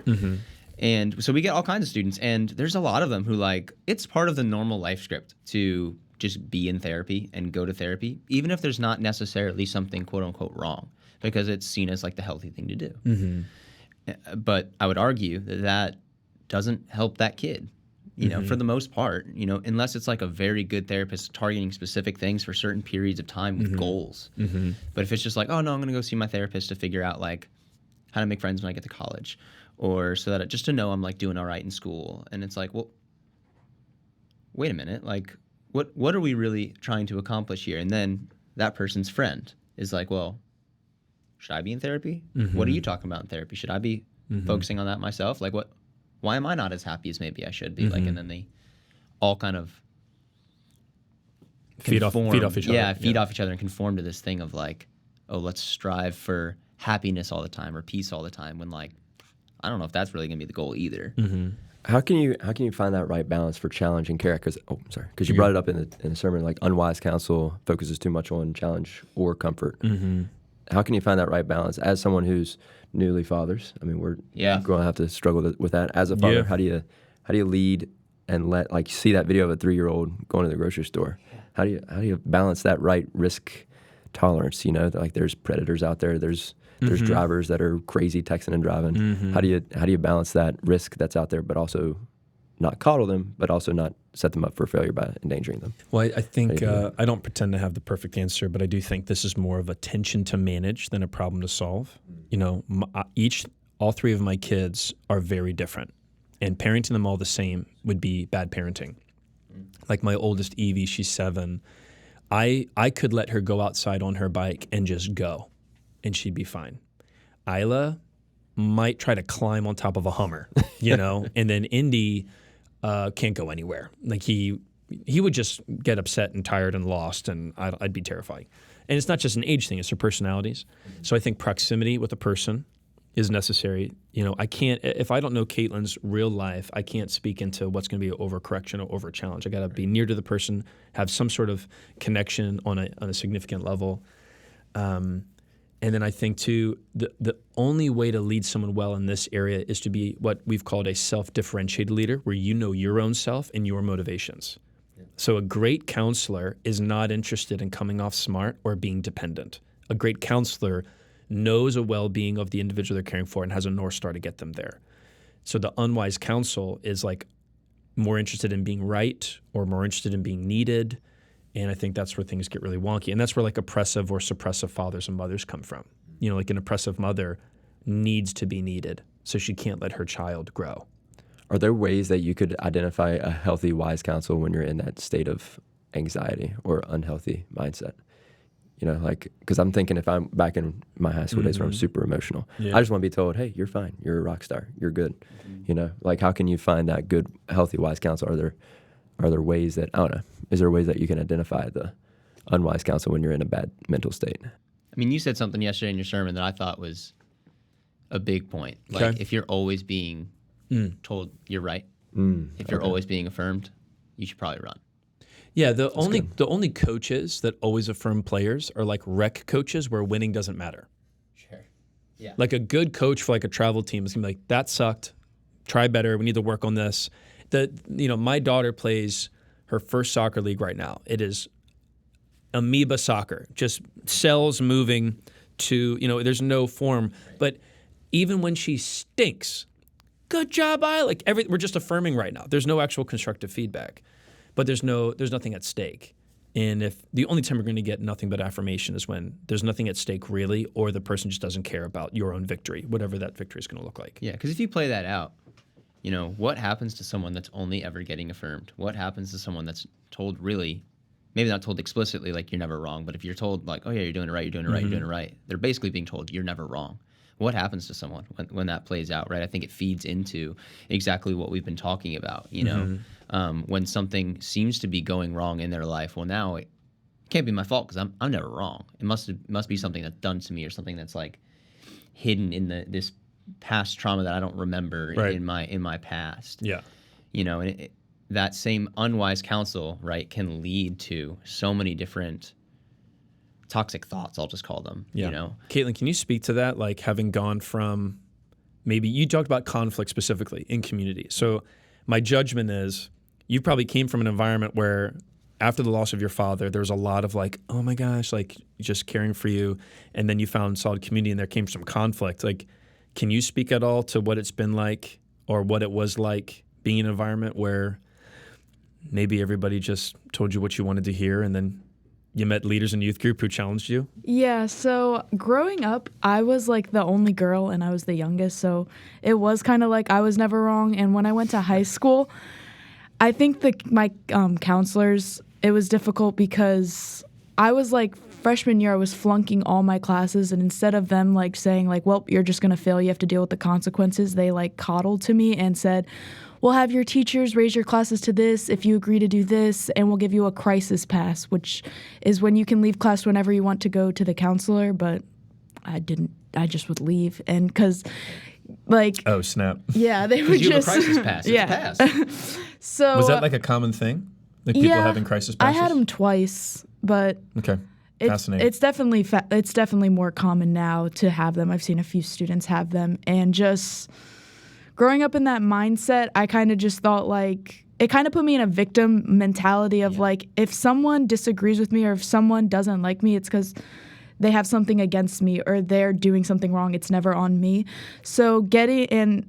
And so we get all kinds of students, and there's a lot of them who like, it's part of the normal life script to just be in therapy and go to therapy, even if there's not necessarily something quote unquote wrong, because it's seen as like the healthy thing to do. But I would argue that doesn't help that kid. For the most part, unless it's like a very good therapist targeting specific things for certain periods of time with goals. But if it's just like, oh no, I'm going to go see my therapist to figure out like how to make friends when I get to college, or so that just to know I'm like doing all right in school. And it's like, well, wait a minute, like what are we really trying to accomplish here? And then that person's friend is like, well, should I be in therapy? What are you talking about in therapy? Should I be focusing on that myself? Like why am I not as happy as maybe I should be? Like, and then they all kind of feed off each other. Yeah, feed off each other and conform to this thing of like, oh, let's strive for happiness all the time or peace all the time, when like, I don't know if that's really gonna be the goal either. How can you find that right balance for challenge and care? Because you brought it up in the sermon, like unwise counsel focuses too much on challenge or comfort. how can you find that right balance as someone who's newly fathers? I mean, we're going to have to struggle with that as a father. How do you lead and let, like, see that video of a 3-year-old going to the grocery store? How do you balance that right risk tolerance? You know, like there's predators out there. There's drivers that are crazy texting and driving. How do you balance that risk that's out there, but also not coddle them, but also not set them up for failure by endangering them? Well, I think I don't pretend to have the perfect answer, but I do think this is more of a tension to manage than a problem to solve. You know, all 3 of my kids are very different, and parenting them all the same would be bad parenting. Like my oldest Evie, she's 7. I could let her go outside on her bike and just go, and she'd be fine. Isla might try to climb on top of a Hummer, you know, and then Indy can't go anywhere. Like he would just get upset and tired and lost, and I'd be terrifying. And it's not just an age thing; it's their personalities. So I think proximity with a person is necessary. You know, I can't, if I don't know Caitlyn's real life, I can't speak into what's going to be an overcorrection or over challenge. I got to be near to the person, have some sort of connection on a significant level. And then I think, too, the only way to lead someone well in this area is to be what we've called a self-differentiated leader, where you know your own self and your motivations. Yeah. So a great counselor is not interested in coming off smart or being dependent. A great counselor knows a well-being of the individual they're caring for and has a North Star to get them there. So the unwise counsel is like more interested in being right or more interested in being needed. And I think that's where things get really wonky. And that's where like oppressive or suppressive fathers and mothers come from. You know, like an oppressive mother needs to be needed, so she can't let her child grow. Are there ways that you could identify a healthy, wise counsel when you're in that state of anxiety or unhealthy mindset? You know, like, because I'm thinking if I'm back in my high school days where I'm super emotional, I just want to be told, hey, you're fine. You're a rock star. You're good. You know, like, how can you find that good, healthy, wise counsel? Are there ways that, I don't know, is there ways that you can identify the unwise counsel when you're in a bad mental state? I mean, you said something yesterday in your sermon that I thought was a big point. Like, if you're always being told you're right, if you're always being affirmed, you should probably run. Yeah, the only coaches that always affirm players are like rec coaches where winning doesn't matter. Sure. Yeah. Like a good coach for like a travel team is gonna be like, that sucked. Try better. We need to work on this. My daughter plays her first soccer league right now. It is amoeba soccer, just cells moving to, there's no form. But even when she stinks, good job, we're just affirming right now. There's no actual constructive feedback, but there's nothing at stake. And if the only time we're going to get nothing but affirmation is when there's nothing at stake really, or the person just doesn't care about your own victory, whatever that victory is going to look like. Yeah, because if you play that out, what happens to someone that's only ever getting affirmed? What happens to someone that's told really, maybe not told explicitly like you're never wrong, but if you're told like, oh yeah, you're doing it right, you're doing it right, you're doing it right, they're basically being told you're never wrong. What happens to someone when that plays out, right? I think it feeds into exactly what we've been talking about, when something seems to be going wrong in their life, well now it can't be my fault because I'm never wrong. It must be something that's done to me or something that's like hidden in this past trauma that I don't remember in my past. Yeah. And that same unwise counsel, right, can lead to so many different toxic thoughts, I'll just call them. Yeah. Caitlyn, can you speak to that? Like having gone from, maybe you talked about conflict specifically in community. So my judgment is you probably came from an environment where after the loss of your father, there was a lot of like, oh my gosh, like just caring for you. And then you found solid community and there came some conflict. Like, can you speak at all to what it's been like or what it was like being in an environment where maybe everybody just told you what you wanted to hear and then you met leaders in youth group who challenged you? Yeah, so growing up, I was like the only girl and I was the youngest, so it was kind of like I was never wrong. And when I went to high school, I think my counselors, it was difficult because I was like, freshman year, I was flunking all my classes, and instead of them like saying like, well, you're just going to fail, you have to deal with the consequences, they like coddled to me and said, we'll have your teachers raise your classes to this if you agree to do this, and we'll give you a crisis pass, which is when you can leave class whenever you want to go to the counselor. But I just would leave. And because like, oh snap, yeah, they would you just have a crisis pass. It's a pass. So was that like a common thing, like people having crisis passes? I had them twice, but okay. Fascinating. It's definitely more common now to have them. I've seen a few students have them, and just growing up in that mindset, I kind of just thought like it kind of put me in a victim mentality of like if someone disagrees with me or if someone doesn't like me, it's because they have something against me or they're doing something wrong. It's never on me. So getting into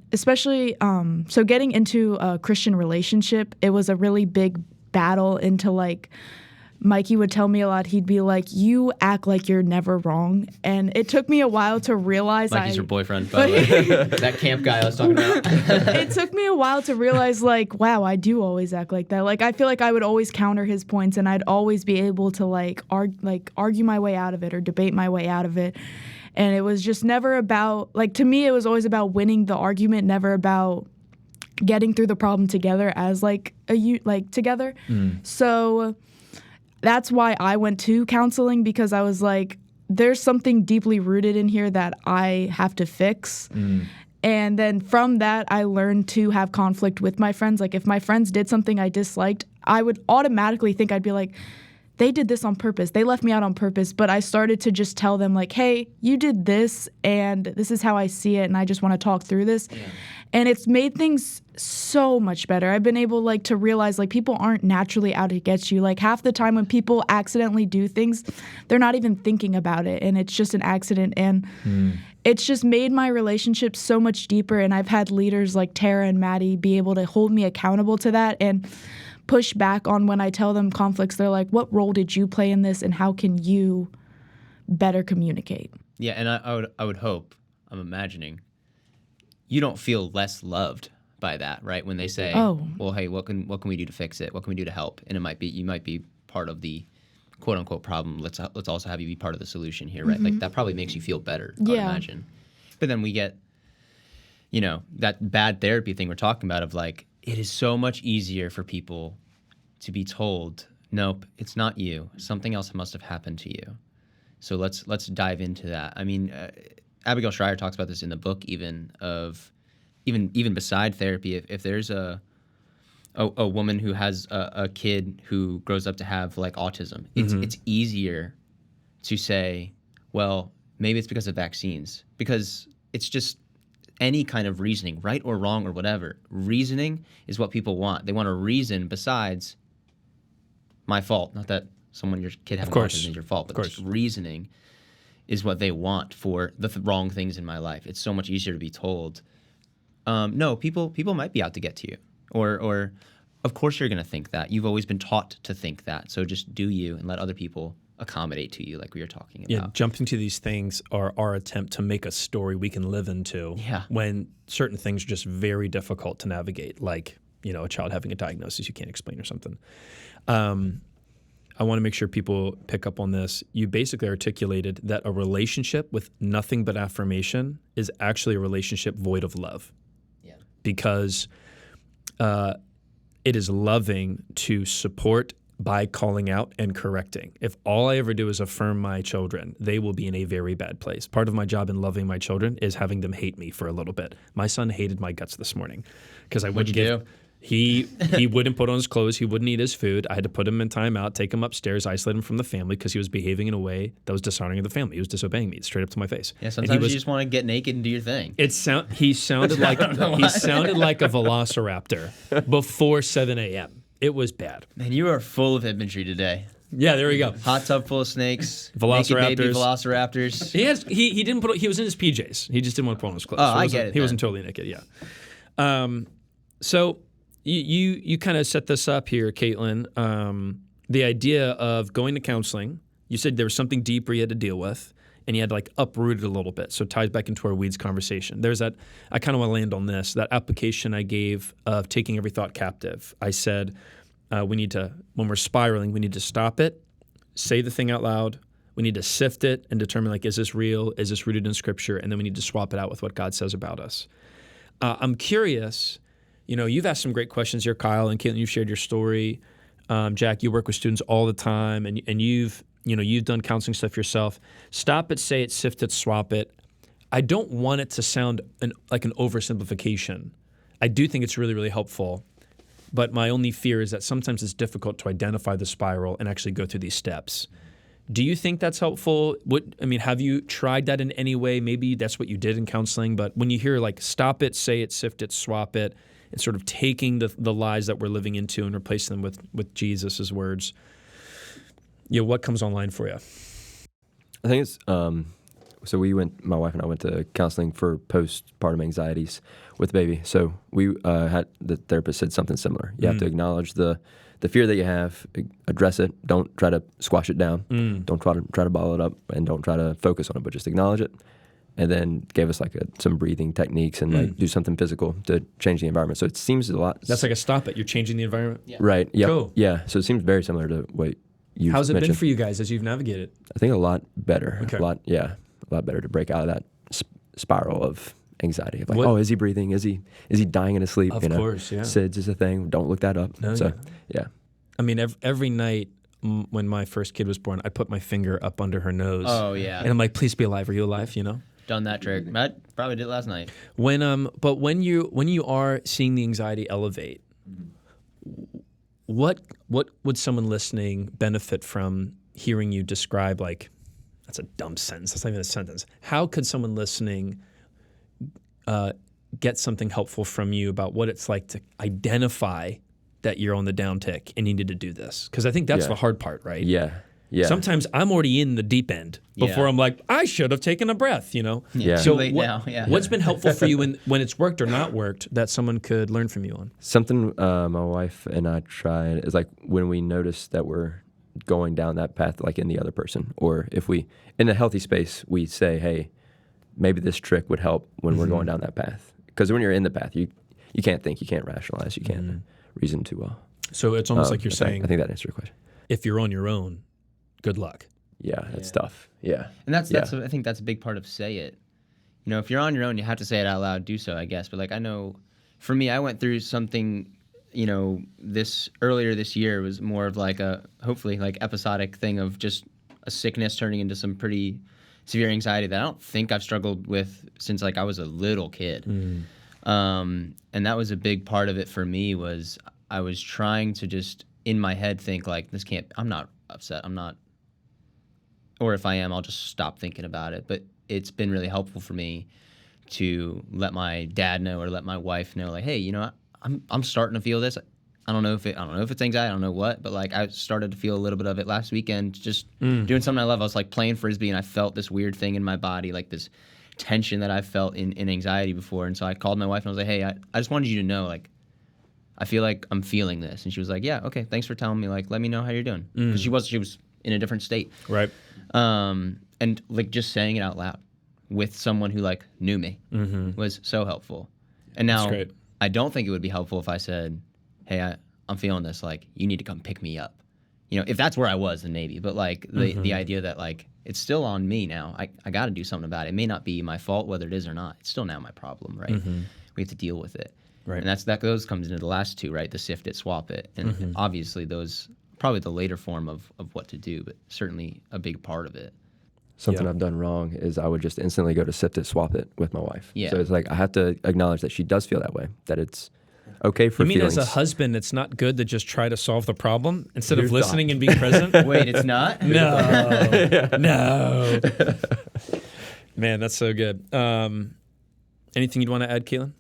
a Christian relationship, it was a really big battle into like Mikey would tell me a lot. He'd be like, "You act like you're never wrong," and it took me a while to realize. Mikey's your boyfriend, by the way. That camp guy I was talking about. It took me a while to realize, like, wow, I do always act like that. Like, I feel like I would always counter his points, and I'd always be able to argue my way out of it or debate my way out of it. And it was just never about, like, to me, it was always about winning the argument, never about getting through the problem together as together. So that's why I went to counseling, because I was like, there's something deeply rooted in here that I have to fix. And then from that, I learned to have conflict with my friends. Like if my friends did something I disliked, I would automatically think, I'd be like, they did this on purpose. They left me out on purpose. But I started to just tell them like, hey, you did this and this is how I see it. And I just want to talk through this. Yeah. And it's made things so much better. I've been able like to realize like people aren't naturally out to get you. Like half the time when people accidentally do things, they're not even thinking about it. And it's just an accident. And it's just made my relationship so much deeper. And I've had leaders like Tara and Maddie be able to hold me accountable to that and push back on when I tell them conflicts. They're like, what role did you play in this and how can you better communicate? Yeah, and I would hope, I'm imagining, you don't feel less loved by that, right? When they say, well, hey, what can we do to fix it? What can we do to help? And you might be part of the quote unquote problem. Let's also have you be part of the solution here, right? Like that probably makes you feel better, I would imagine. But then we get, that bad therapy thing we're talking about of like, it is so much easier for people to be told, nope, it's not you. Something else must have happened to you. So let's dive into that. I mean, Abigail Schreier talks about this in the book, even beside therapy. If there's a woman who has a kid who grows up to have like autism, it's easier to say, well, maybe it's because of vaccines, because it's just any kind of reasoning, right or wrong or whatever. Reasoning is what people want. They want a reason besides my fault. Not that your kid having autism is your fault, but just reasoning is what they want for the wrong things in my life. It's so much easier to be told, no, people might be out to get to you. Or of course you're going to think that. You've always been taught to think that. So just do you and let other people accommodate to you like we were talking about. Yeah, jumping to these things are our attempt to make a story we can live into when certain things are just very difficult to navigate, like, a child having a diagnosis you can't explain or something. I want to make sure people pick up on this. You basically articulated that a relationship with nothing but affirmation is actually a relationship void of love. Yeah. Because it is loving to support by calling out and correcting. If all I ever do is affirm my children, they will be in a very bad place. Part of my job in loving my children is having them hate me for a little bit. My son hated my guts this morning because I wouldn't give. He wouldn't put on his clothes. He wouldn't eat his food. I had to put him in timeout, take him upstairs, isolate him from the family because he was behaving in a way that was dishonoring of the family. He was disobeying me straight up to my face. Yeah, sometimes you just want to get naked and do your thing. He sounded like a velociraptor before 7 a.m. It was bad. Man, you are full of imagery today. Yeah, there we go. Hot tub full of snakes. Velociraptors. Naked baby velociraptors. He didn't put. He was in his PJs. He just didn't want to put on his clothes. Oh, I get it. He wasn't totally naked. Yeah. So you kind of set this up here, Caitlyn. The idea of going to counseling. You said there was something deeper you had to deal with, and you had to like uproot it a little bit. So it ties back into our weeds conversation. There's that. I kind of want to land on this. That application I gave of taking every thought captive. I said we need to, when we're spiraling, we need to stop it, say the thing out loud. We need to sift it and determine like, is this real? Is this rooted in Scripture? And then we need to swap it out with what God says about us. I'm curious. You've asked some great questions here, Kyle, and Caitlyn, you've shared your story. Jack, you work with students all the time, and you've done counseling stuff yourself. Stop it, say it, sift it, swap it. I don't want it to sound like an oversimplification. I do think it's really, really helpful, but my only fear is that sometimes it's difficult to identify the spiral and actually go through these steps. Do you think that's helpful? Have you tried that in any way? Maybe that's what you did in counseling, but when you hear like stop it, say it, sift it, swap it, and sort of taking the lies that we're living into and replacing them with Jesus' words, what comes online for you? I think it's so my wife and I went to counseling for postpartum anxieties with the baby. So we had the therapist said something similar. You have to acknowledge the fear that you have, address it. Don't try to squash it down. Don't try to bottle it up, and don't try to focus on it, but just acknowledge it. And then gave us like some breathing techniques and like do something physical to change the environment. So it seems a lot. That's like a stop it. You're changing the environment. Yeah. Right. Yeah. Cool. Yeah. So it seems very similar to what you. How's it mentioned. been for you guys as you've navigated? I think a lot better. Okay. A lot better to break out of that spiral of anxiety. Of like, is he breathing? Is he dying in his sleep? Of course, yeah. SIDS is a thing. Don't look that up. No, so, yeah. I mean, every night when my first kid was born, I put my finger up under her nose. Oh, yeah. And I'm like, please be alive. Are you alive? Done that trick. I probably did it last night. But when you are seeing the anxiety elevate, what would someone listening benefit from hearing you describe? Like, that's a dumb sentence. That's not even a sentence. How could someone listening get something helpful from you about what it's like to identify that you're on the downtick and you need to do this? Because I think that's the hard part, right? Yeah. Yeah. Sometimes I'm already in the deep end before I'm like, I should have taken a breath, Yeah. So Too late now. Yeah. what's been helpful for you when it's worked or not worked that someone could learn from you on? Something my wife and I tried is like when we notice that we're going down that path, like in the other person, or if we, in a healthy space, we say, hey, maybe this trick would help when we're going down that path. Because when you're in the path, you can't think, you can't rationalize, you can't reason too well. So it's almost like you're saying, I think that answers your question. if you're on your own, good luck. Yeah, that's tough. Yeah. And that's I think that's a big part of say it. If you're on your own, you have to say it out loud, do so, I guess. But like I know for me, I went through something, this earlier this year was more of like a hopefully like episodic thing of just a sickness turning into some pretty severe anxiety that I don't think I've struggled with since like I was a little kid. And that was a big part of it for me was I was trying to just in my head think like I'm not upset, or if I am, I'll just stop thinking about it. But it's been really helpful for me to let my dad know or let my wife know, like, hey, I'm starting to feel this. I don't know if it's anxiety, I don't know what, but like I started to feel a little bit of it last weekend, just doing something I love. I was like playing Frisbee and I felt this weird thing in my body, like this tension that I felt in anxiety before. And so I called my wife and I was like, hey, I just wanted you to know, like, I feel like I'm feeling this. And she was like, yeah, okay, thanks for telling me. Like, let me know how you're doing. Because she was in a different state. Right. And like just saying it out loud with someone who like knew me was so helpful. And now I don't think it would be helpful if I said, hey, I'm feeling this, like, you need to come pick me up. If that's where I was, then maybe. But like the idea that like it's still on me now. I got to do something about it. It may not be my fault, whether it is or not. It's still now my problem, right? We have to deal with it. Right. And those comes into the last two, right? The sift it, swap it. And obviously those probably the later form of what to do, but certainly a big part of it. Something I've done wrong is I would just instantly go to sift it, swap it with my wife. Yeah. So it's like I have to acknowledge that she does feel that way, that it's okay for feelings. You mean feelings. as a husband, it's not good to just try to solve the problem instead of listening and being present? Wait, it's not? No. No. Man, that's so good. Anything you'd want to add, Caitlyn?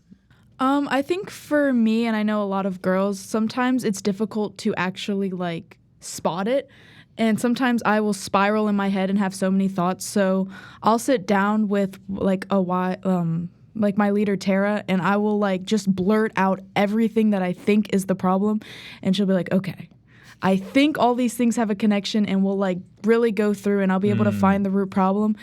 I think for me, and I know a lot of girls, sometimes it's difficult to actually like spot it. And sometimes I will spiral in my head and have so many thoughts. So I'll sit down with like like my leader, Tara, and I will like just blurt out everything that I think is the problem. And she'll be like, okay, I think all these things have a connection, and we'll like really go through and I'll be able to find the root problem.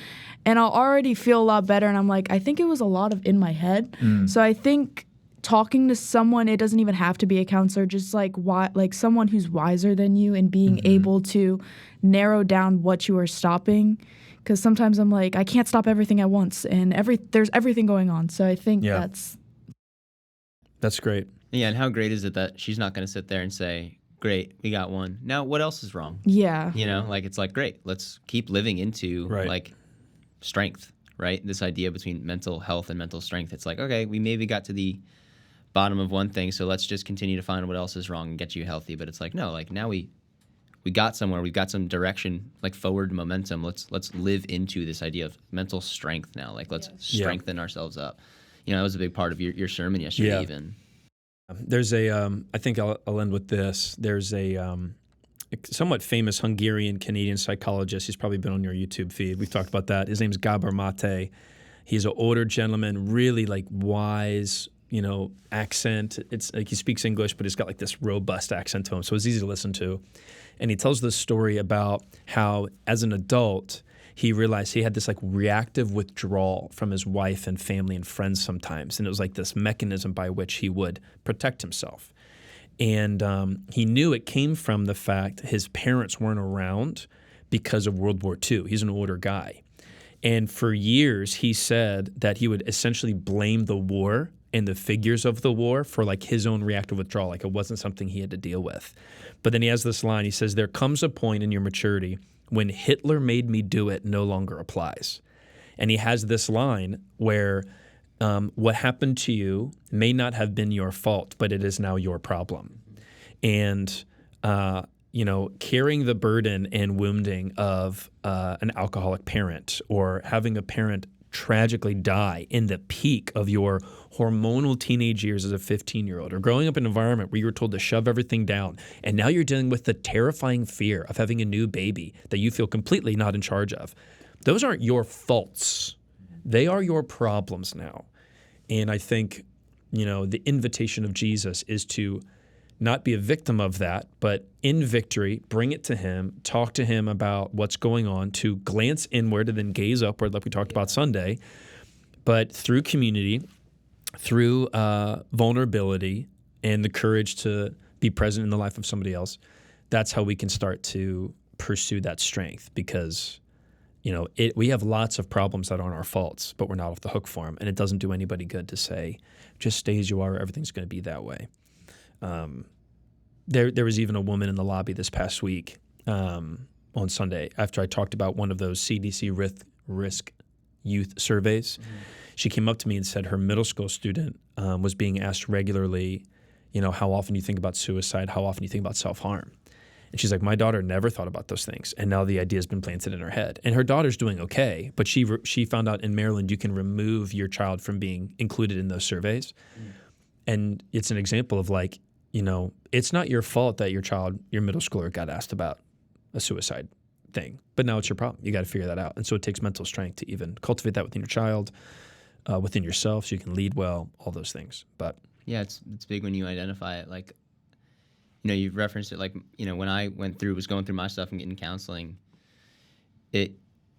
And I'll already feel a lot better. And I'm like, I think it was a lot of in my head. So I think talking to someone, it doesn't even have to be a counselor, just like someone who's wiser than you and being able to narrow down what you are stopping. Because sometimes I'm like, I can't stop everything at once, and there's everything going on. So I think that's great. Yeah, and how great is it that she's not going to sit there and say, great, we got one. Now, what else is wrong? Yeah. Like it's like, great, let's keep living into like strength, right? This idea between mental health and mental strength. It's like, okay, we maybe got to the bottom of one thing, so let's just continue to find what else is wrong and get you healthy. But it's like, no, like now we we got somewhere. We've got some direction, like forward momentum. Let's live into this idea of mental strength now. Like let's strengthen ourselves up. You know, that was a big part of your sermon yesterday. Even there's a I think I'll end with this. There's a somewhat famous Hungarian Canadian psychologist. He's probably been on your YouTube feed. We've talked about that. His name's Gabor Mate. He's an older gentleman, really like wise, you know, accent. It's like he speaks English, but he's got like this robust accent to him, so it's easy to listen to. And he tells this story about how, as an adult, he realized he had this like reactive withdrawal from his wife and family and friends sometimes, and it was like this mechanism by which he would protect himself. And he knew it came from the fact his parents weren't around because of World War II. He's an older guy. And for years, he said that he would essentially blame the war and the figures of the war for like his own reactive withdrawal, like it wasn't something he had to deal with. But then he has this line, he says, there comes a point in your maturity when Hitler made me do it no longer applies. And he has this line where what happened to you may not have been your fault, but it is now your problem. And, you know, carrying the burden and wounding of an alcoholic parent, or having a parent tragically die in the peak of your hormonal teenage years as a 15-year-old, or growing up in an environment where you were told to shove everything down, and now you're dealing with the terrifying fear of having a new baby that you feel completely not in charge of. Those aren't your faults. They are your problems now. And I think, you know, the invitation of Jesus is to not be a victim of that, but in victory, bring it to him, talk to him about what's going on, to glance inward and then gaze upward like we talked about Sunday, but through community, through vulnerability and the courage to be present in the life of somebody else, that's how we can start to pursue that strength. Because, you know, we have lots of problems that aren't our faults, but we're not off the hook for them. And it doesn't do anybody good to say, just stay as you are, everything's going to be that way. There was even a woman in the lobby this past week on Sunday after I talked about one of those CDC risk youth surveys. Mm-hmm. She came up to me and said her middle school student was being asked regularly, you know, how often do you think about suicide? How often do you think about self-harm? And she's like, my daughter never thought about those things, and now the idea has been planted in her head. And her daughter's doing okay, but she found out in Maryland you can remove your child from being included in those surveys. Mm. And it's an example of like, you know, it's not your fault that your middle schooler got asked about a suicide thing, but now it's your problem. You got to figure that out. And so it takes mental strength to even cultivate that within your child, within yourself, so you can lead well, all those things. But yeah, it's big when you identify it. Like, you know, you've referenced it, like, you know, when I was going through my stuff and getting counseling, it,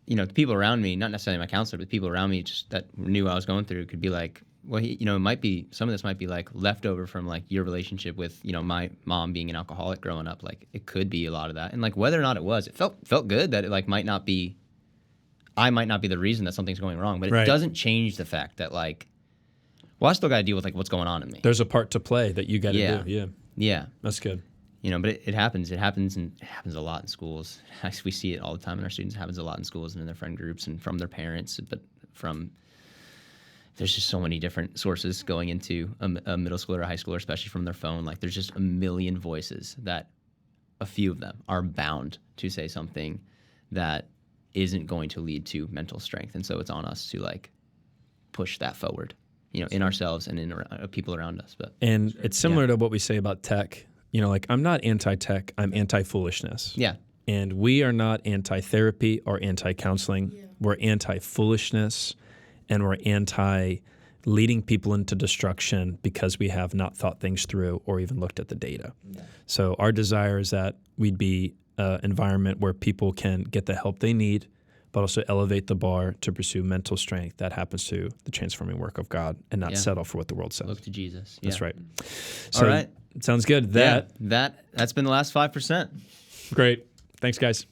you know, the people around me, not necessarily my counselor, but the people around me just that knew what I was going through could be like, well, you know, it might be, some of this might be like leftover from like your relationship with, you know, my mom being an alcoholic growing up. Like it could be a lot of that. And like whether or not it was, it felt good that it like I might not be the reason that something's going wrong, but it doesn't change the fact that like, well, I still got to deal with like what's going on in me. There's a part to play that you got to do. Yeah. Yeah. That's good. You know, but it happens. It happens, and it happens a lot in schools. We see it all the time in our students. It happens a lot in schools and in their friend groups and from their parents. But there's just so many different sources going into a middle schooler or a high schooler, especially from their phone. Like there's just a million voices that a few of them are bound to say something that isn't going to lead to mental strength. And so it's on us to like push that forward, you know, in ourselves and in people around us. And it's similar to what we say about tech. You know, like I'm not anti-tech, I'm anti-foolishness. Yeah. And we are not anti-therapy or anti-counseling. Yeah. We're anti-foolishness, and we're anti-leading people into destruction because we have not thought things through or even looked at the data. Yeah. So our desire is that we'd be an environment where people can get the help they need, but also elevate the bar to pursue mental strength that happens to the transforming work of God and not settle for what the world says. Look to Jesus. That's right. So, all right. Sounds good. That's been the last 5%. Great. Thanks, guys.